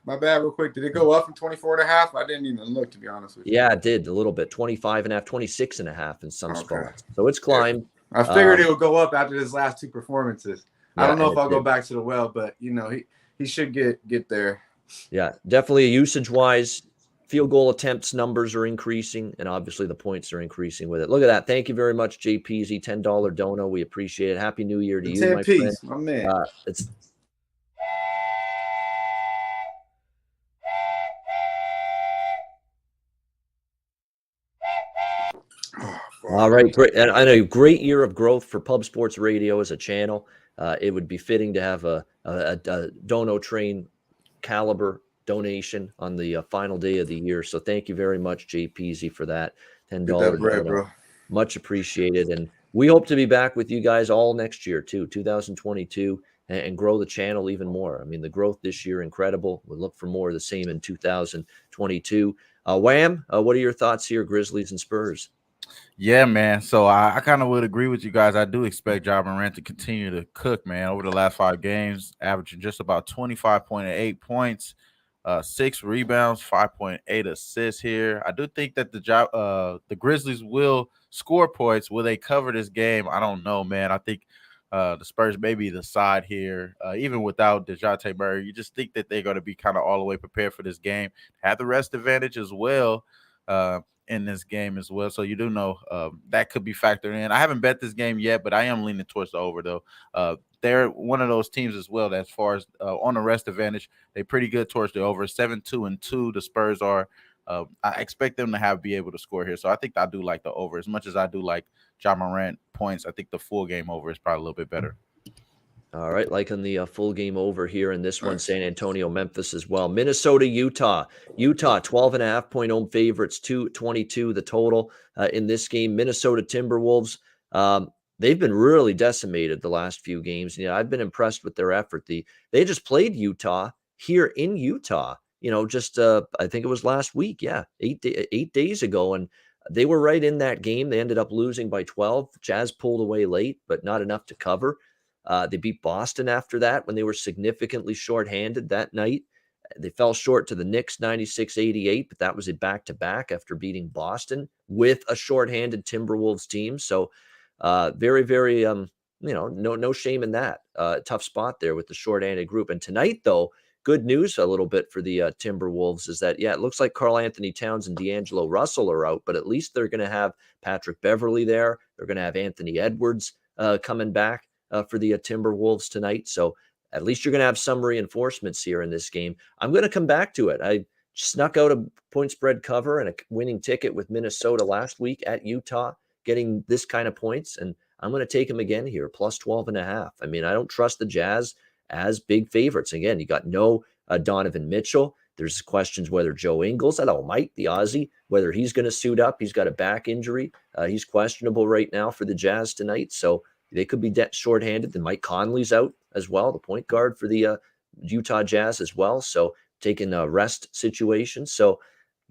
My bad, real quick. Did it go up from 24.5? I didn't even look, to be honest with you. yeah, it did a little bit, 25.5, 26.5 in some Okay. spots. So it's climbed. I figured it would go up after his last two performances. I don't know and if it I'll go did. back to the well, but he should get there. Yeah, definitely usage-wise, field goal attempts numbers are increasing, and obviously the points are increasing with it. Look at that. Thank you very much, JPZ, $10 dono. We appreciate it. Happy New Year to The you, 10 my friend. piece, my man. It's all right, great. And I know great year of growth for Pub Sports Radio as a channel. It would be fitting to have a dono train caliber donation on the final day of the year. So thank you very much, JPZ, for that $10 Get that bread, dono. bro. Much appreciated. And we hope to be back with you guys all next year too, 2022, and grow the channel even more. I mean, the growth this year, incredible. We'll look for more of the same in 2022. Wham, what are your thoughts here, Grizzlies and Spurs? Yeah, man. So I kind of would agree with you guys. I do expect Ja Morant to continue to cook, man. Over the last 5 games, averaging just about 25.8 points, 6 rebounds, 5.8 assists here. I do think that the Grizzlies will score points. Will they cover this game? I don't know, man. I think the Spurs may be the side here. Even without DeJounte Murray, you just think that they're going to be kind of all the way prepared for this game. Have the rest advantage as well. In this game as well. So you do know that could be factored in. I haven't bet this game yet, but I am leaning towards the over, though. They're one of those teams as well that as far as on the rest advantage, they're pretty good towards the over. 7-2-2, the Spurs are. I expect them to be able to score here. So I think I do like the over. As much as I do like Ja Morant points, I think the full game over is probably a little bit better. All right, like on the full game over here in this one, San Antonio, Memphis as well. Minnesota, Utah. Utah, 12.5-point home favorites, 222 the total in this game. Minnesota Timberwolves, they've been really decimated the last few games. I've been impressed with their effort. They just played Utah here in Utah, just I think it was last week. Yeah, 8 days ago. And they were right in that game. They ended up losing by 12. Jazz pulled away late, but not enough to cover. They beat Boston after that when they were significantly shorthanded that night. They fell short to the Knicks 96-88, but that was a back-to-back after beating Boston with a shorthanded Timberwolves team. So very, very, no shame in that. Tough spot there with the shorthanded group. And tonight, though, good news a little bit for the Timberwolves is that, it looks like Karl Anthony Towns and D'Angelo Russell are out, but at least they're going to have Patrick Beverley there. They're going to have Anthony Edwards coming back for the Timberwolves tonight. So at least you're going to have some reinforcements here in this game. I'm going to come back to it. I snuck out a point spread cover and a winning ticket with Minnesota last week at Utah, getting this kind of points. And I'm going to take them again here, plus 12.5. I mean, I don't trust the Jazz as big favorites. Again, you got no Donovan Mitchell. There's questions whether Joe Ingles, Mike, the Aussie, whether he's going to suit up. He's got a back injury. He's questionable right now for the Jazz tonight. So they could be shorthanded. Then Mike Conley's out as well, the point guard for the Utah Jazz as well. So taking a rest situation. So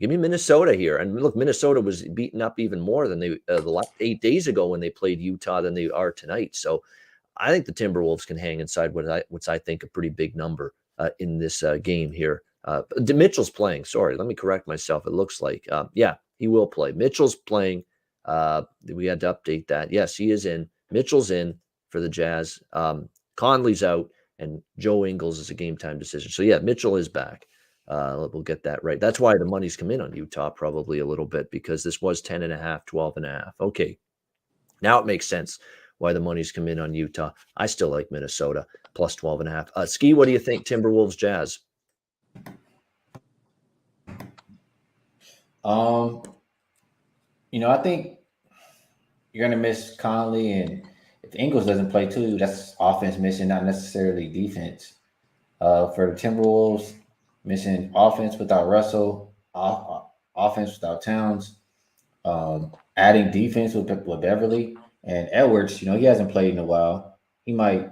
give me Minnesota here. And look, Minnesota was beaten up even more than the 8 days ago when they played Utah than they are tonight. So I think the Timberwolves can hang inside what I think a pretty big number in this game here. Mitchell's playing. Sorry, let me correct myself. It looks like, he will play. Mitchell's playing. We had to update that. Yes, he is in. Mitchell's in for the Jazz. Conley's out, and Joe Ingles is a game time decision. So, Mitchell is back. We'll get that right. That's why the money's come in on Utah probably a little bit, because this was 10.5, 12.5. Okay, now it makes sense why the money's come in on Utah. I still like Minnesota, plus 12.5. Skee, what do you think, Timberwolves, Jazz? I think you're going to miss Conley, and if Ingles doesn't play too, that's offense missing, not necessarily defense. For the Timberwolves, missing offense without Russell, offense without Towns, adding defense with Beverly and Edwards. He hasn't played in a while. He might.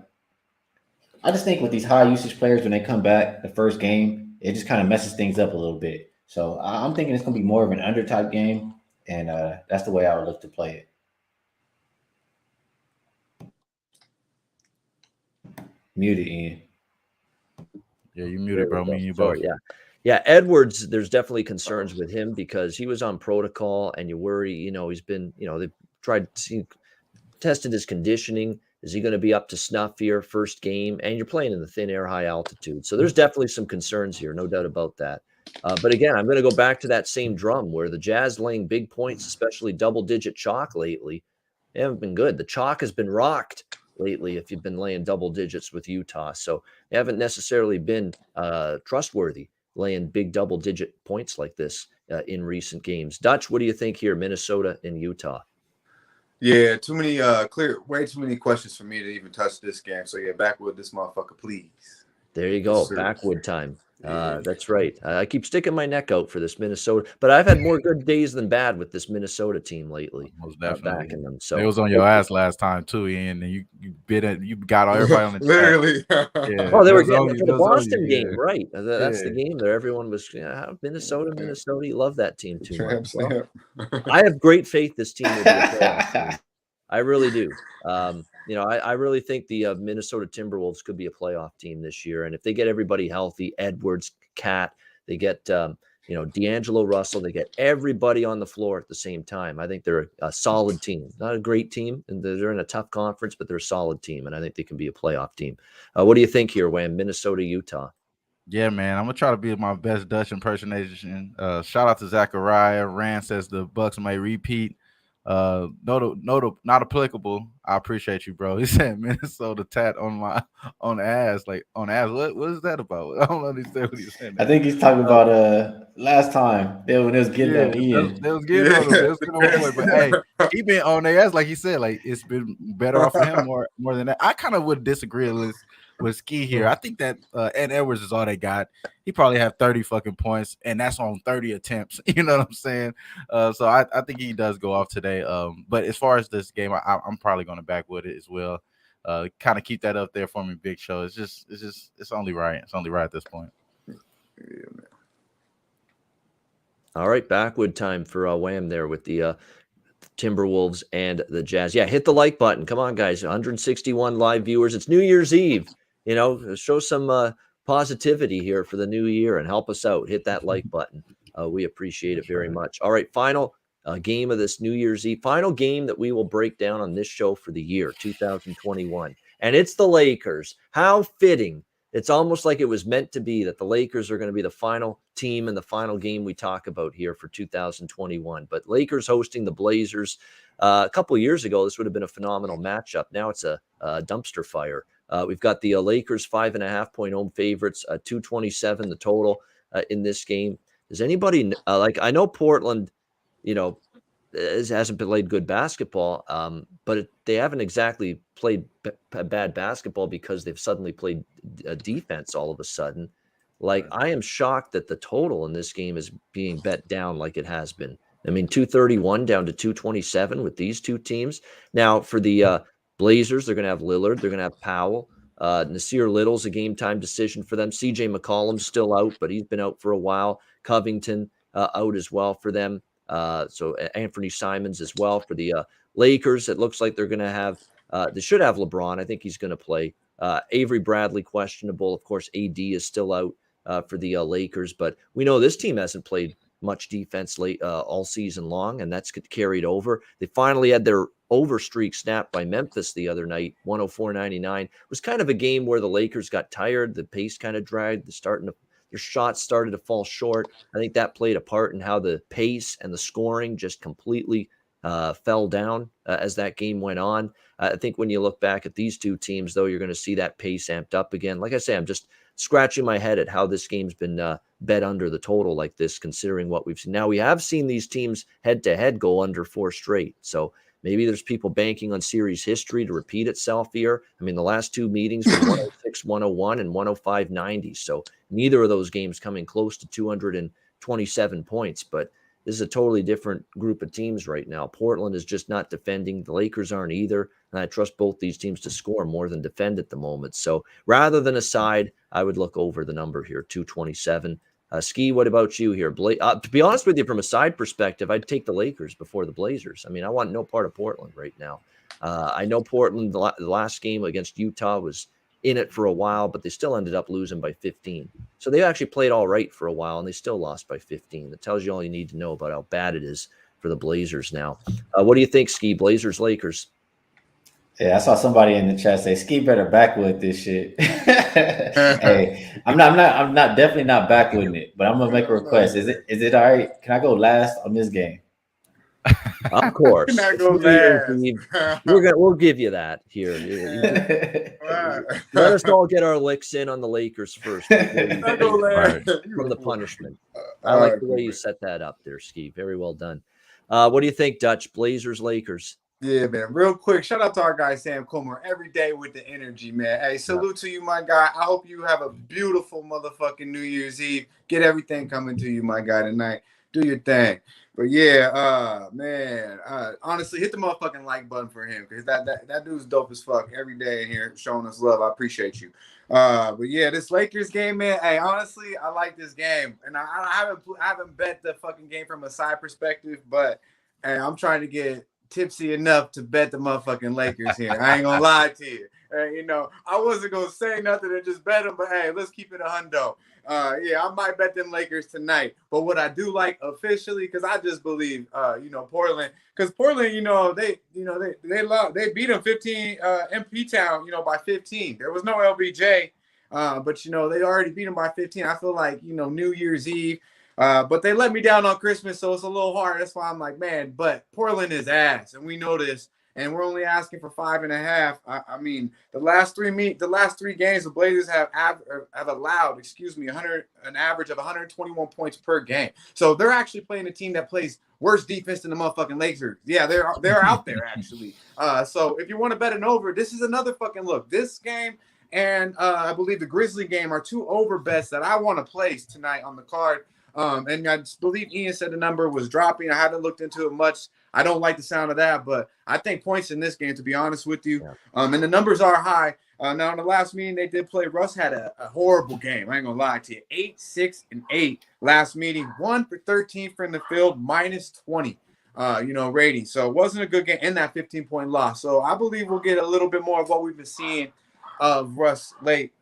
I just think with these high usage players, when they come back the first game, it just kind of messes things up a little bit. So I'm thinking it's going to be more of an under type game, and that's the way I would look to play it. Muted, Ian. Yeah, you muted, bro. Me and you Sorry, both. yeah. Yeah, Edwards, there's definitely concerns with him because he was on protocol, and you worry, he's been, they've tried tested his conditioning. Is he going to be up to snuff here first game? And you're playing in the thin air, high altitude. So there's definitely some concerns here, no doubt about that. But again, I'm going to go back to that same drum where the Jazz laying big points, especially double-digit chalk lately, they haven't been good. The chalk has been rocked lately if you've been laying double digits with Utah. So they haven't necessarily been trustworthy laying big double-digit points like this in recent games. Dutch, what do you think here, Minnesota and Utah? Yeah, too many way too many questions for me to even touch this game. So yeah, backwood this motherfucker, please. There you go, Yes, backwood time. Yeah. That's right. I keep sticking my neck out for this Minnesota, but I've had more good days than bad with this Minnesota team lately. Most definitely. Backing them. They So was on your ass last time too, Ian, and you bit it. You got everybody on the chat. Literally. Yeah. oh, they were was getting on it you. for They the was on Boston you, game, yeah. right? That's the Yeah. game that everyone was Minnesota. You love that team too much. Tramp stamp. I have great faith this team will be a playoff team. I really do. I really think the Minnesota Timberwolves could be a playoff team this year. And if they get everybody healthy, Edwards, Cat, they get, D'Angelo Russell, they get everybody on the floor at the same time. I think they're a solid team, not a great team. And they're in a tough conference, but they're a solid team. And I think they can be a playoff team. What do you think here, Wham? Minnesota, Utah. Yeah, man. I'm gonna try to be my best Dutch impersonation. Shout out to Zachariah. Rand says the Bucks may repeat. Not applicable. I appreciate you, bro. He said Minnesota tat on ass. Like on ass. What is that about? I don't understand what he's saying. I think he's talking about last time when they was getting on Ian. They was getting on him. They was getting on my boy. But hey, he been on their ass, like he said. Like it's been better off for him more than that. I kind of would disagree with Skee here. I think that Ed Edwards is all they got. He probably have 30 fucking points, and that's on 30 attempts. You know what I'm saying? So I think he does go off today. But as far as this game, I'm probably going to back with it as well. Kind of keep that up there for me, Big Show. It's only right. It's only right at this point. Yeah, man. All right, backwood time for Wham there with the Timberwolves and the Jazz. Yeah, hit the like button. Come on, guys. 161 live viewers. It's New Year's Eve. Show some positivity here for the new year and help us out. Hit that like button. We appreciate it very much. All right, final game of this New Year's Eve. Final game that we will break down on this show for the year 2021. And it's the Lakers. How fitting. It's almost like it was meant to be that the Lakers are going to be the final team and the final game we talk about here for 2021. But Lakers hosting the Blazers a couple of years ago, this would have been a phenomenal matchup. Now it's a dumpster fire. We've got the Lakers 5.5-point home favorites, 227 the total in this game. Does anybody I know Portland, hasn't played good basketball, but they haven't exactly played bad basketball because they've suddenly played defense all of a sudden. I am shocked that the total in this game is being bet down like it has been. I mean, 231 down to 227 with these two teams. Now, for the Blazers, they're going to have Lillard. They're going to have Powell. Nasir Little's a game-time decision for them. CJ McCollum's still out, but he's been out for a while. Covington out as well for them. So Anthony Simons as well for the Lakers. It looks like they're going to have they should have LeBron. I think he's going to play. Avery Bradley questionable. Of course, AD is still out for the Lakers, but we know this team hasn't played much defense late all season long, and that's carried over. They finally had their over streak snapped by Memphis the other night, 104-99. It was kind of a game where the Lakers got tired. The pace kind of dragged. Their shots started to fall short. I think that played a part in how the pace and the scoring just completely fell down as that game went on. I think when you look back at these two teams, though, you're going to see that pace amped up again. Like I say, I'm just scratching my head at how this game's been bet under the total like this, considering what we've seen. Now, we have seen these teams head-to-head go under 4 straight. So maybe there's people banking on series history to repeat itself here. I mean, the last two meetings were 106-101 and 105-90. So neither of those games coming close to 227 points. But this is a totally different group of teams right now. Portland is just not defending. The Lakers aren't either. And I trust both these teams to score more than defend at the moment. So rather than a side, I would look over the number here, 227. Skee, what about you here? To be honest with you, from a side perspective, I'd take the Lakers before the Blazers. I mean, I want no part of Portland right now. I know Portland, the last game against Utah was in it for a while, but they still ended up losing by 15. So they actually played all right for a while, and they still lost by 15. That tells you all you need to know about how bad it is for the Blazers now. What do you think, Skee? Blazers, Lakers? Yeah, I saw somebody in the chat say Skee better backwood this shit. Hey, I'm definitely not backwoodding it, but I'm gonna make a request. Is it all right? Can I go last on this game? Of course. Can I It's go New Year's last? Eve. We'll give you that here. Let us all get our licks in on the Lakers first before you Can I go last? from the punishment. I like the way you set that up there, Skee. Very well done. What do you think, Dutch? Blazers, Lakers? Yeah, man. Real quick, shout out to our guy Sam Comer every day with the energy, man. Hey, salute to you, my guy. I hope you have a beautiful motherfucking New Year's Eve. Get everything coming to you, my guy, tonight. Do your thing. But yeah, man. Honestly, hit the motherfucking like button for him because that dude's dope as fuck every day in here showing us love. I appreciate you. But yeah, this Lakers game, man. Hey, honestly, I like this game, and I haven't bet the fucking game from a side perspective, but hey, I'm trying to get tipsy enough to bet the motherfucking Lakers here. I ain't gonna lie to you. You know, I wasn't gonna say nothing and just bet them, but hey, let's keep it a hundo. Yeah, I might bet them Lakers tonight. But what I do like officially, because I just believe, Portland, because Portland, they beat them 15 MP Town, by 15. There was no LBJ, but they already beat them by 15. I feel like New Year's Eve. But they let me down on Christmas, so it's a little hard. That's why I'm like, man, but Portland is ass, and we know this, and we're only asking for 5.5. I mean, the last three games, the Blazers have allowed, an average of 121 points per game. So they're actually playing a team that plays worse defense than the motherfucking Lakers. Yeah, they're out there actually. So if you want to bet an over, this is another fucking look. This game and I believe the Grizzly game are two over bets that I want to place tonight on the card. And I believe Ian said the number was dropping. I haven't looked into it much. I don't like the sound of that, but I think points in this game, to be honest with you. And the numbers are high. Now, in the last meeting they did play, Russ had a horrible game. I ain't going to lie to you. 8, 6, and 8 last meeting. 1 for 13 from the field, minus 20, rating. So it wasn't a good game in that 15-point loss. So I believe we'll get a little bit more of what we've been seeing of Russ late.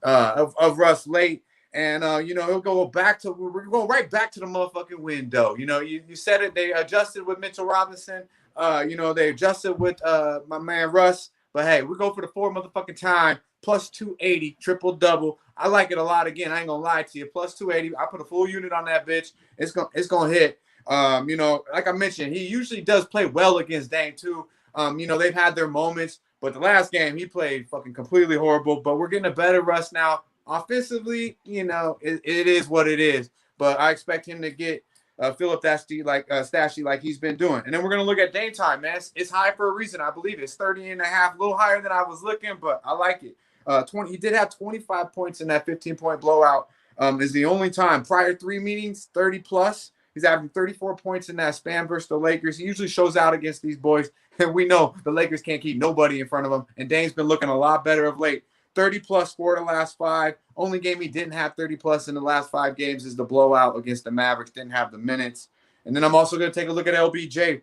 Of Russ late. And, he'll go back to – we're going right back to the motherfucking window. You said it. They adjusted with Mitchell Robinson. They adjusted with my man Russ. But, hey, we go for the 4 motherfucking time, plus 280, triple-double. I like it a lot. Again, I ain't going to lie to you. Plus 280. I put a full unit on that bitch. It's gonna hit. Like I mentioned, he usually does play well against Dame, too. They've had their moments. But the last game, he played fucking completely horrible. But we're getting a better Russ now. Offensively, it is what it is. But I expect him to get fill up that stat like he's been doing. And then we're going to look at Dame time, man. It's high for a reason. I believe it's 30.5, a little higher than I was looking, but I like it. He did have 25 points in that 15-point blowout. Is the only time. Prior 3 meetings, 30+. He's having 34 points in that span versus the Lakers. He usually shows out against these boys. And we know the Lakers can't keep nobody in front of him. And Dame's been looking a lot better of late. 30+ for the last 5. Only game he didn't have 30+ in the last 5 games is the blowout against the Mavericks. Didn't have the minutes. And then I'm also going to take a look at LBJ.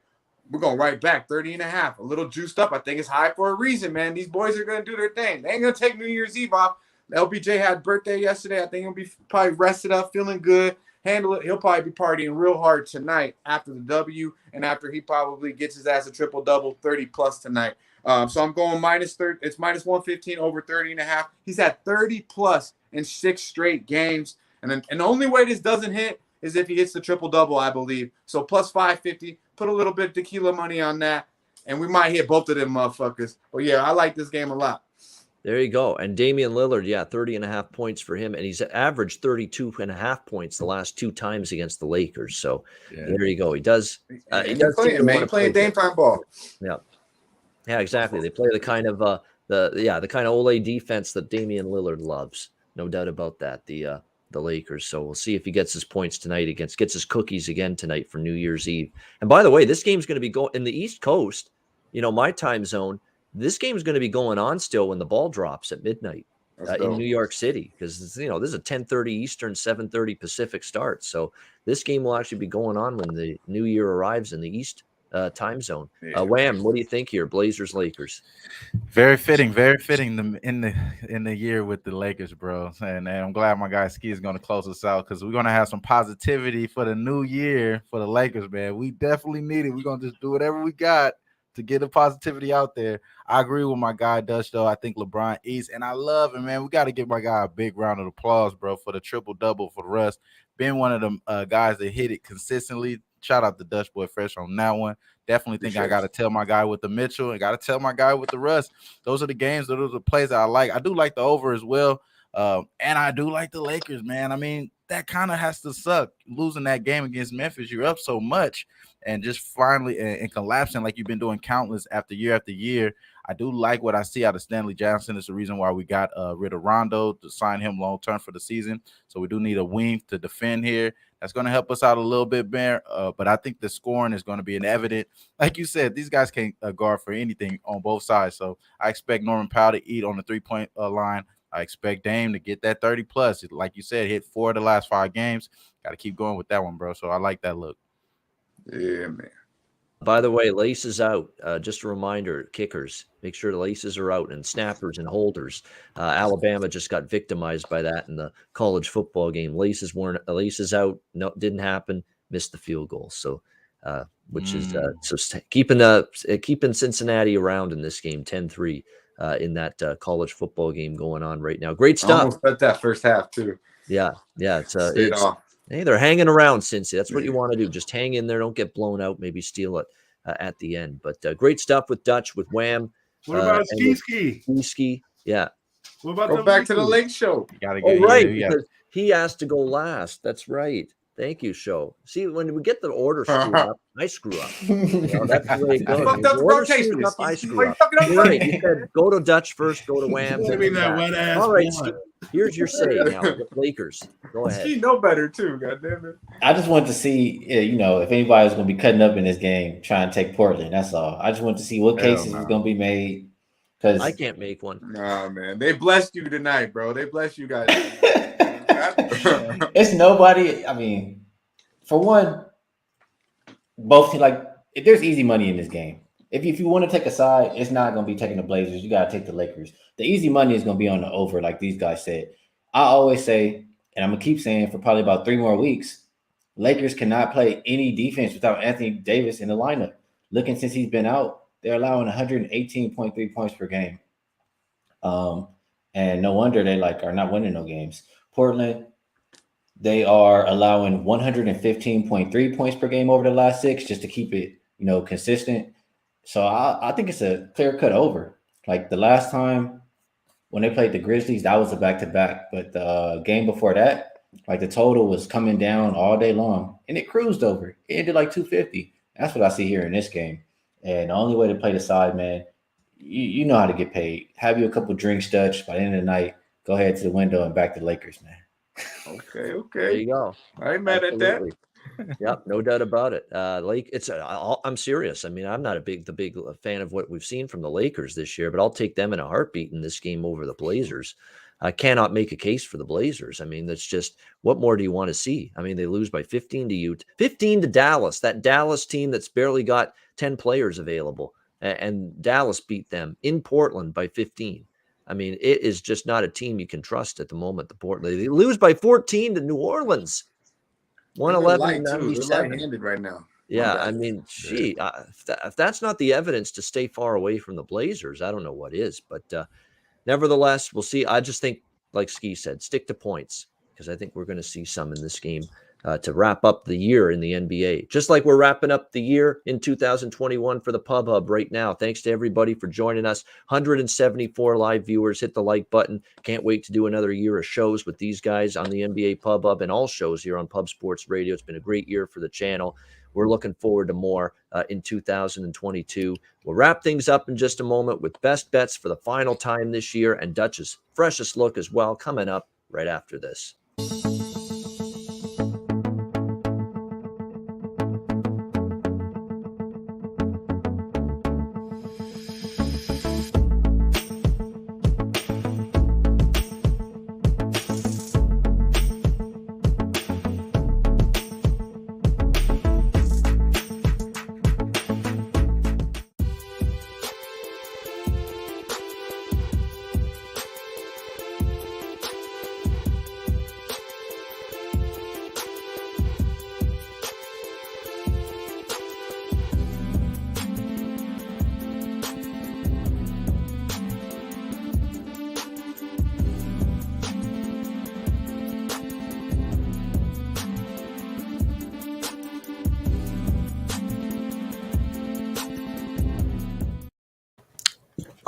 We're going right back, 30.5. A little juiced up. I think it's high for a reason, man. These boys are going to do their thing. They ain't going to take New Year's Eve off. LBJ had birthday yesterday. I think he'll be probably rested up, feeling good. Handle it. He'll probably be partying real hard tonight after the W and after he probably gets his ass a triple-double, 30+ tonight. So I'm going minus 30. It's minus 115 over 30.5. He's had 30+ in 6 straight games. And the only way this doesn't hit is if he hits the triple-double, I believe. So plus 550. Put a little bit of tequila money on that. And we might hit both of them motherfuckers. But, yeah, I like this game a lot. There you go. And Damian Lillard, 30.5 points for him. And he's averaged 32.5 points the last 2 times against the Lakers. So there you go. He does. He does playing Dame time ball. Yeah. Yeah, exactly. They play the kind of the kind of Ole defense that Damian Lillard loves. No doubt about that. The Lakers. So we'll see if he gets his points tonight gets his cookies again tonight for New Year's Eve. And by the way, this game's going to be going in the East Coast, my time zone. This game is going to be going on still when the ball drops at midnight in New York City because this is a 10:30 Eastern, 7:30 Pacific start. So this game will actually be going on when the New Year arrives in the East time zone. Yeah. Wham, what do you think here? Blazers, Lakers. Very fitting in the year with the Lakers, bro. And I'm glad my guy Skee is going to close us out because we're going to have some positivity for the new year for the Lakers, man. We definitely need it. We're going to just do whatever we got to get the positivity out there. I agree with my guy Dutch, though. I think LeBron eats, and I love it, man. We got to give my guy a big round of applause, bro, for the triple-double for Russ. Been one of them guys that hit it consistently. Shout out to Dutch Boy Fresh on that one. Definitely think I got to tell my guy with the Mitchell and got to tell my guy with the Russ. Those are the games. Those are the plays that I like. I do like the over as well. And I do like the Lakers, man. I mean, that kind of has to suck. Losing that game against Memphis, you're up so much and just finally and collapsing like you've been doing countless after year. I do like what I see out of Stanley Johnson. It's the reason why we got rid of Rondo to sign him long-term for the season. So we do need a wing to defend here. That's going to help us out a little bit, Bear. But I think the scoring is going to be an evident. Like you said, these guys can't guard for anything on both sides. So I expect Norman Powell to eat on the three-point line. I expect Dame to get that 30-plus. Like you said, hit 4 of the last 5 games. Got to keep going with that one, bro. So I like that look. Yeah, man. By the way, laces out. Just a reminder, kickers, make sure the laces are out, and snappers and holders. Alabama just got victimized by that in the college football game. Laces out. No, didn't happen. Missed the field goal. So, which is keeping Cincinnati around in this game, 10-3 in that college football game going on right now. Great stuff. I almost bet that first half too. Yeah. It's off. hey, they're hanging around, Cincy. That's what you want to do. Just hang in there. Don't get blown out. Maybe steal it at the end. But great stuff with Dutch, with Wham. What about Skee? Yeah. What about Go back to the Lake Show. Because he asked to go last. That's right. Thank you, Show. See, when we get the order screwed up, I screw up. That's the way it goes. Fucked up the rotation. Up, I screw up. Fucking up. Right. You said go to Dutch first, go to Wham. Give me that wet ass. All right, Steve, here's your say now. The Lakers. Go ahead. He know better too. God damn it. I just wanted to see, if anybody was going to be cutting up in this game, trying to take Portland. That's all. I just wanted to see what cases is going to be made. Because I can't make one. Nah, man. They blessed you tonight, bro. They blessed you guys. It's nobody. I mean, for one, both there's easy money in this game. If you want to take a side, it's not going to be taking the Blazers. You got to take the Lakers. The easy money is going to be on the over, like these guys said. I always say, and I'm going to keep saying for probably about 3 more weeks, Lakers cannot play any defense without Anthony Davis in the lineup. Looking since he's been out, they're allowing 118.3 points per game. And no wonder they are not winning no games. Portland, they are allowing 115.3 points per game over the last 6 just to keep it, consistent. So I think it's a clear-cut over. Like the last time when they played the Grizzlies, that was a back-to-back. But the game before that, the total was coming down all day long, and it cruised over. It ended 250. That's what I see here in this game. And the only way to play the side, man, you know how to get paid. Have you a couple drinks, Dutch. By the end of the night, go ahead to the window and back to Lakers, man. Okay. There you go. I ain't mad Absolutely. at that. Yep, no doubt about it. I'm serious. I mean, I'm not the big fan of what we've seen from the Lakers this year, but I'll take them in a heartbeat in this game over the Blazers. I cannot make a case for the Blazers. I mean, that's just, what more do you want to see? I mean, they lose by 15 to Utah, 15 to Dallas, that Dallas team that's barely got 10 players available, and Dallas beat them in Portland by 15. I mean, it is just not a team you can trust at the moment. The Portland, they lose by 14 to New Orleans, 111-97. They're light-handed right now. Yeah, I mean, gee, if that's not the evidence to stay far away from the Blazers, I don't know what is. But nevertheless, we'll see. I just think, like Skee said, stick to points, because I think we're going to see some in this game to wrap up the year in the NBA, just like we're wrapping up the year in 2021 for the Pub Hub right now. Thanks to everybody for joining us. 174 live viewers. Hit the like button. Can't wait to do another year of shows with these guys on the NBA Pub Hub and all shows here on Pub Sports Radio. It's been a great year for the channel. We're looking forward to more in 2022. We'll wrap things up in just a moment with best bets for the final time this year and Dutch's freshest look as well, coming up right after this.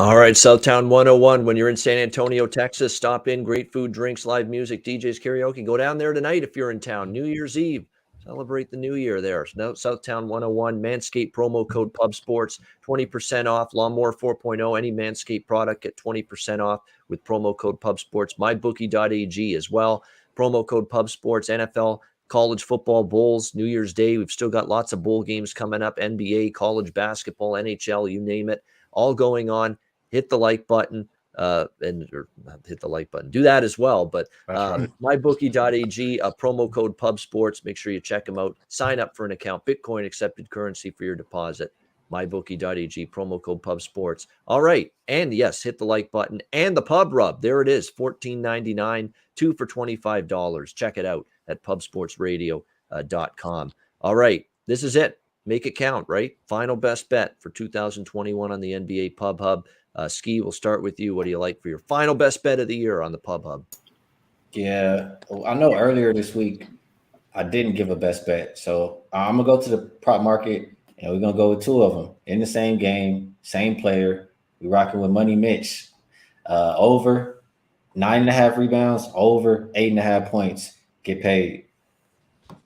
All right, Southtown 101. When you're in San Antonio, Texas, stop in. Great food, drinks, live music, DJs, karaoke. Go down there tonight if you're in town. New Year's Eve. Celebrate the new year there. No, Southtown 101, Manscaped promo code Pub Sports, 20% off. Lawnmower 4.0, any Manscaped product, get 20% off with promo code Pub Sports. MyBookie.ag as well. Promo code Pub Sports, NFL, college football, bowls, New Year's Day. We've still got lots of bowl games coming up, NBA, college basketball, NHL, you name it, all going on. Hit the like button or hit the like button. Do that as well. But Right. mybookie.ag, promo code Pub Sports. Make sure you check them out. Sign up for an account. Bitcoin accepted currency for your deposit. mybookie.ag, promo code Pub Sports. All right. And yes, hit the like button and the pub rub. There it is, $14.99, 2 for $25. Check it out at pubsportsradio.com. All right. This is it. Make it count, right? Final best bet for 2021 on the NBA Pub Hub. Skee, we'll start with you. What do you like for your final best bet of the year on the Pub Hub? Yeah, I know earlier this week I didn't give a best bet. So I'm going to go to the prop market, and we're going to go with two of them in the same game, same player. We're rocking with Money Mitch. Over 9.5 rebounds, over 8.5 points, get paid.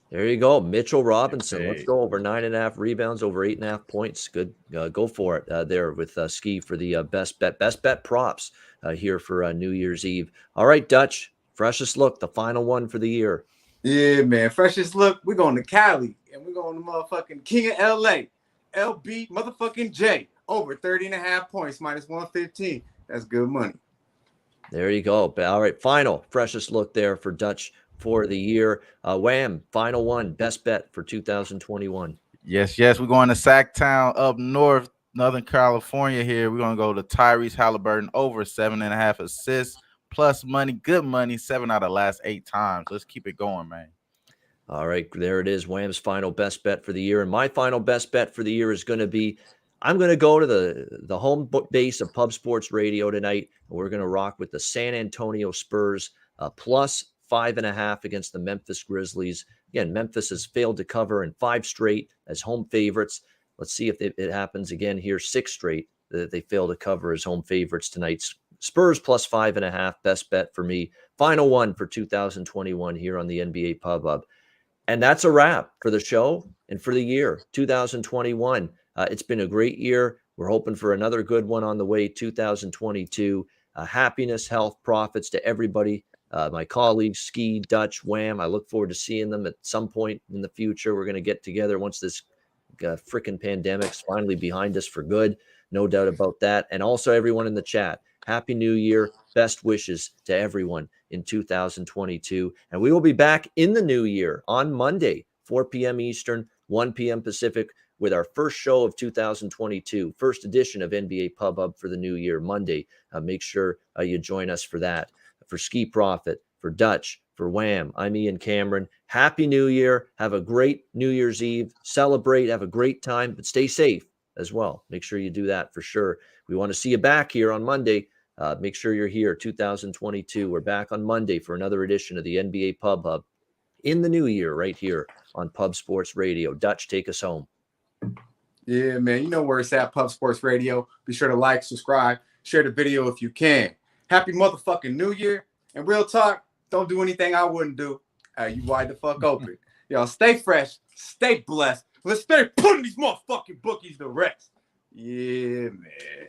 There you go. Mitchell Robinson. Let's go over 9.5 rebounds, over 8.5 points. Good. Go for it there with Skee for the best bet. Best bet props here for New Year's Eve. All right, Dutch. Freshest look, the final one for the year. Yeah, man. Freshest look. We're going to Cali, and we're going to motherfucking King of LA. LB motherfucking J. Over 30.5 points, minus 115. That's good money. There you go. All right, final freshest look there for Dutch for the year. Wham, final one, best bet for 2021. Yes. We're going to Sacktown up north, Northern California here. We're going to go to Tyrese Halliburton over 7.5 assists, plus money, good money, 7 out of the last 8 times. Let's keep it going, man. All right, there it is. Wham's final best bet for the year. And my final best bet for the year is going to be, I'm going to go to the home base of Pub Sports Radio tonight. And we're going to rock with the San Antonio Spurs plus 5.5 against the Memphis Grizzlies. Again, Memphis has failed to cover in 5 straight as home favorites. Let's see if it happens again here. 6 straight that they fail to cover as home favorites tonight. Spurs plus 5.5, best bet for me. Final one for 2021 here on the NBA Pub Hub. And that's a wrap for the show and for the year 2021. It's been a great year. We're hoping for another good one on the way, 2022. Happiness, health, profits to everybody. My colleagues, Skee, Dutch, Wham. I look forward to seeing them at some point in the future. We're going to get together once this freaking pandemic's finally behind us for good. No doubt about that. And also everyone in the chat. Happy New Year. Best wishes to everyone in 2022. And we will be back in the new year on Monday, 4 p.m. Eastern, 1 p.m. Pacific, with our first show of 2022, first edition of NBA Pub Hub for the new year, Monday. Make sure you join us for that. For Skee Profit, for Dutch, for Wham, I'm Ian Cameron. Happy New Year. Have a great New Year's Eve. Celebrate. Have a great time, but stay safe as well. Make sure you do that for sure. We want to see you back here on Monday. Make sure you're here, 2022. We're back on Monday for another edition of the NBA Pub Hub in the new year right here on Pub Sports Radio. Dutch, take us home. Yeah, man. You know where it's at, Pub Sports Radio. Be sure to like, subscribe, share the video if you can. Happy motherfucking New Year. And real talk, don't do anything I wouldn't do. You wide the fuck open. Y'all stay fresh, stay blessed. Let's stay putting these motherfucking bookies to rest. Yeah, man.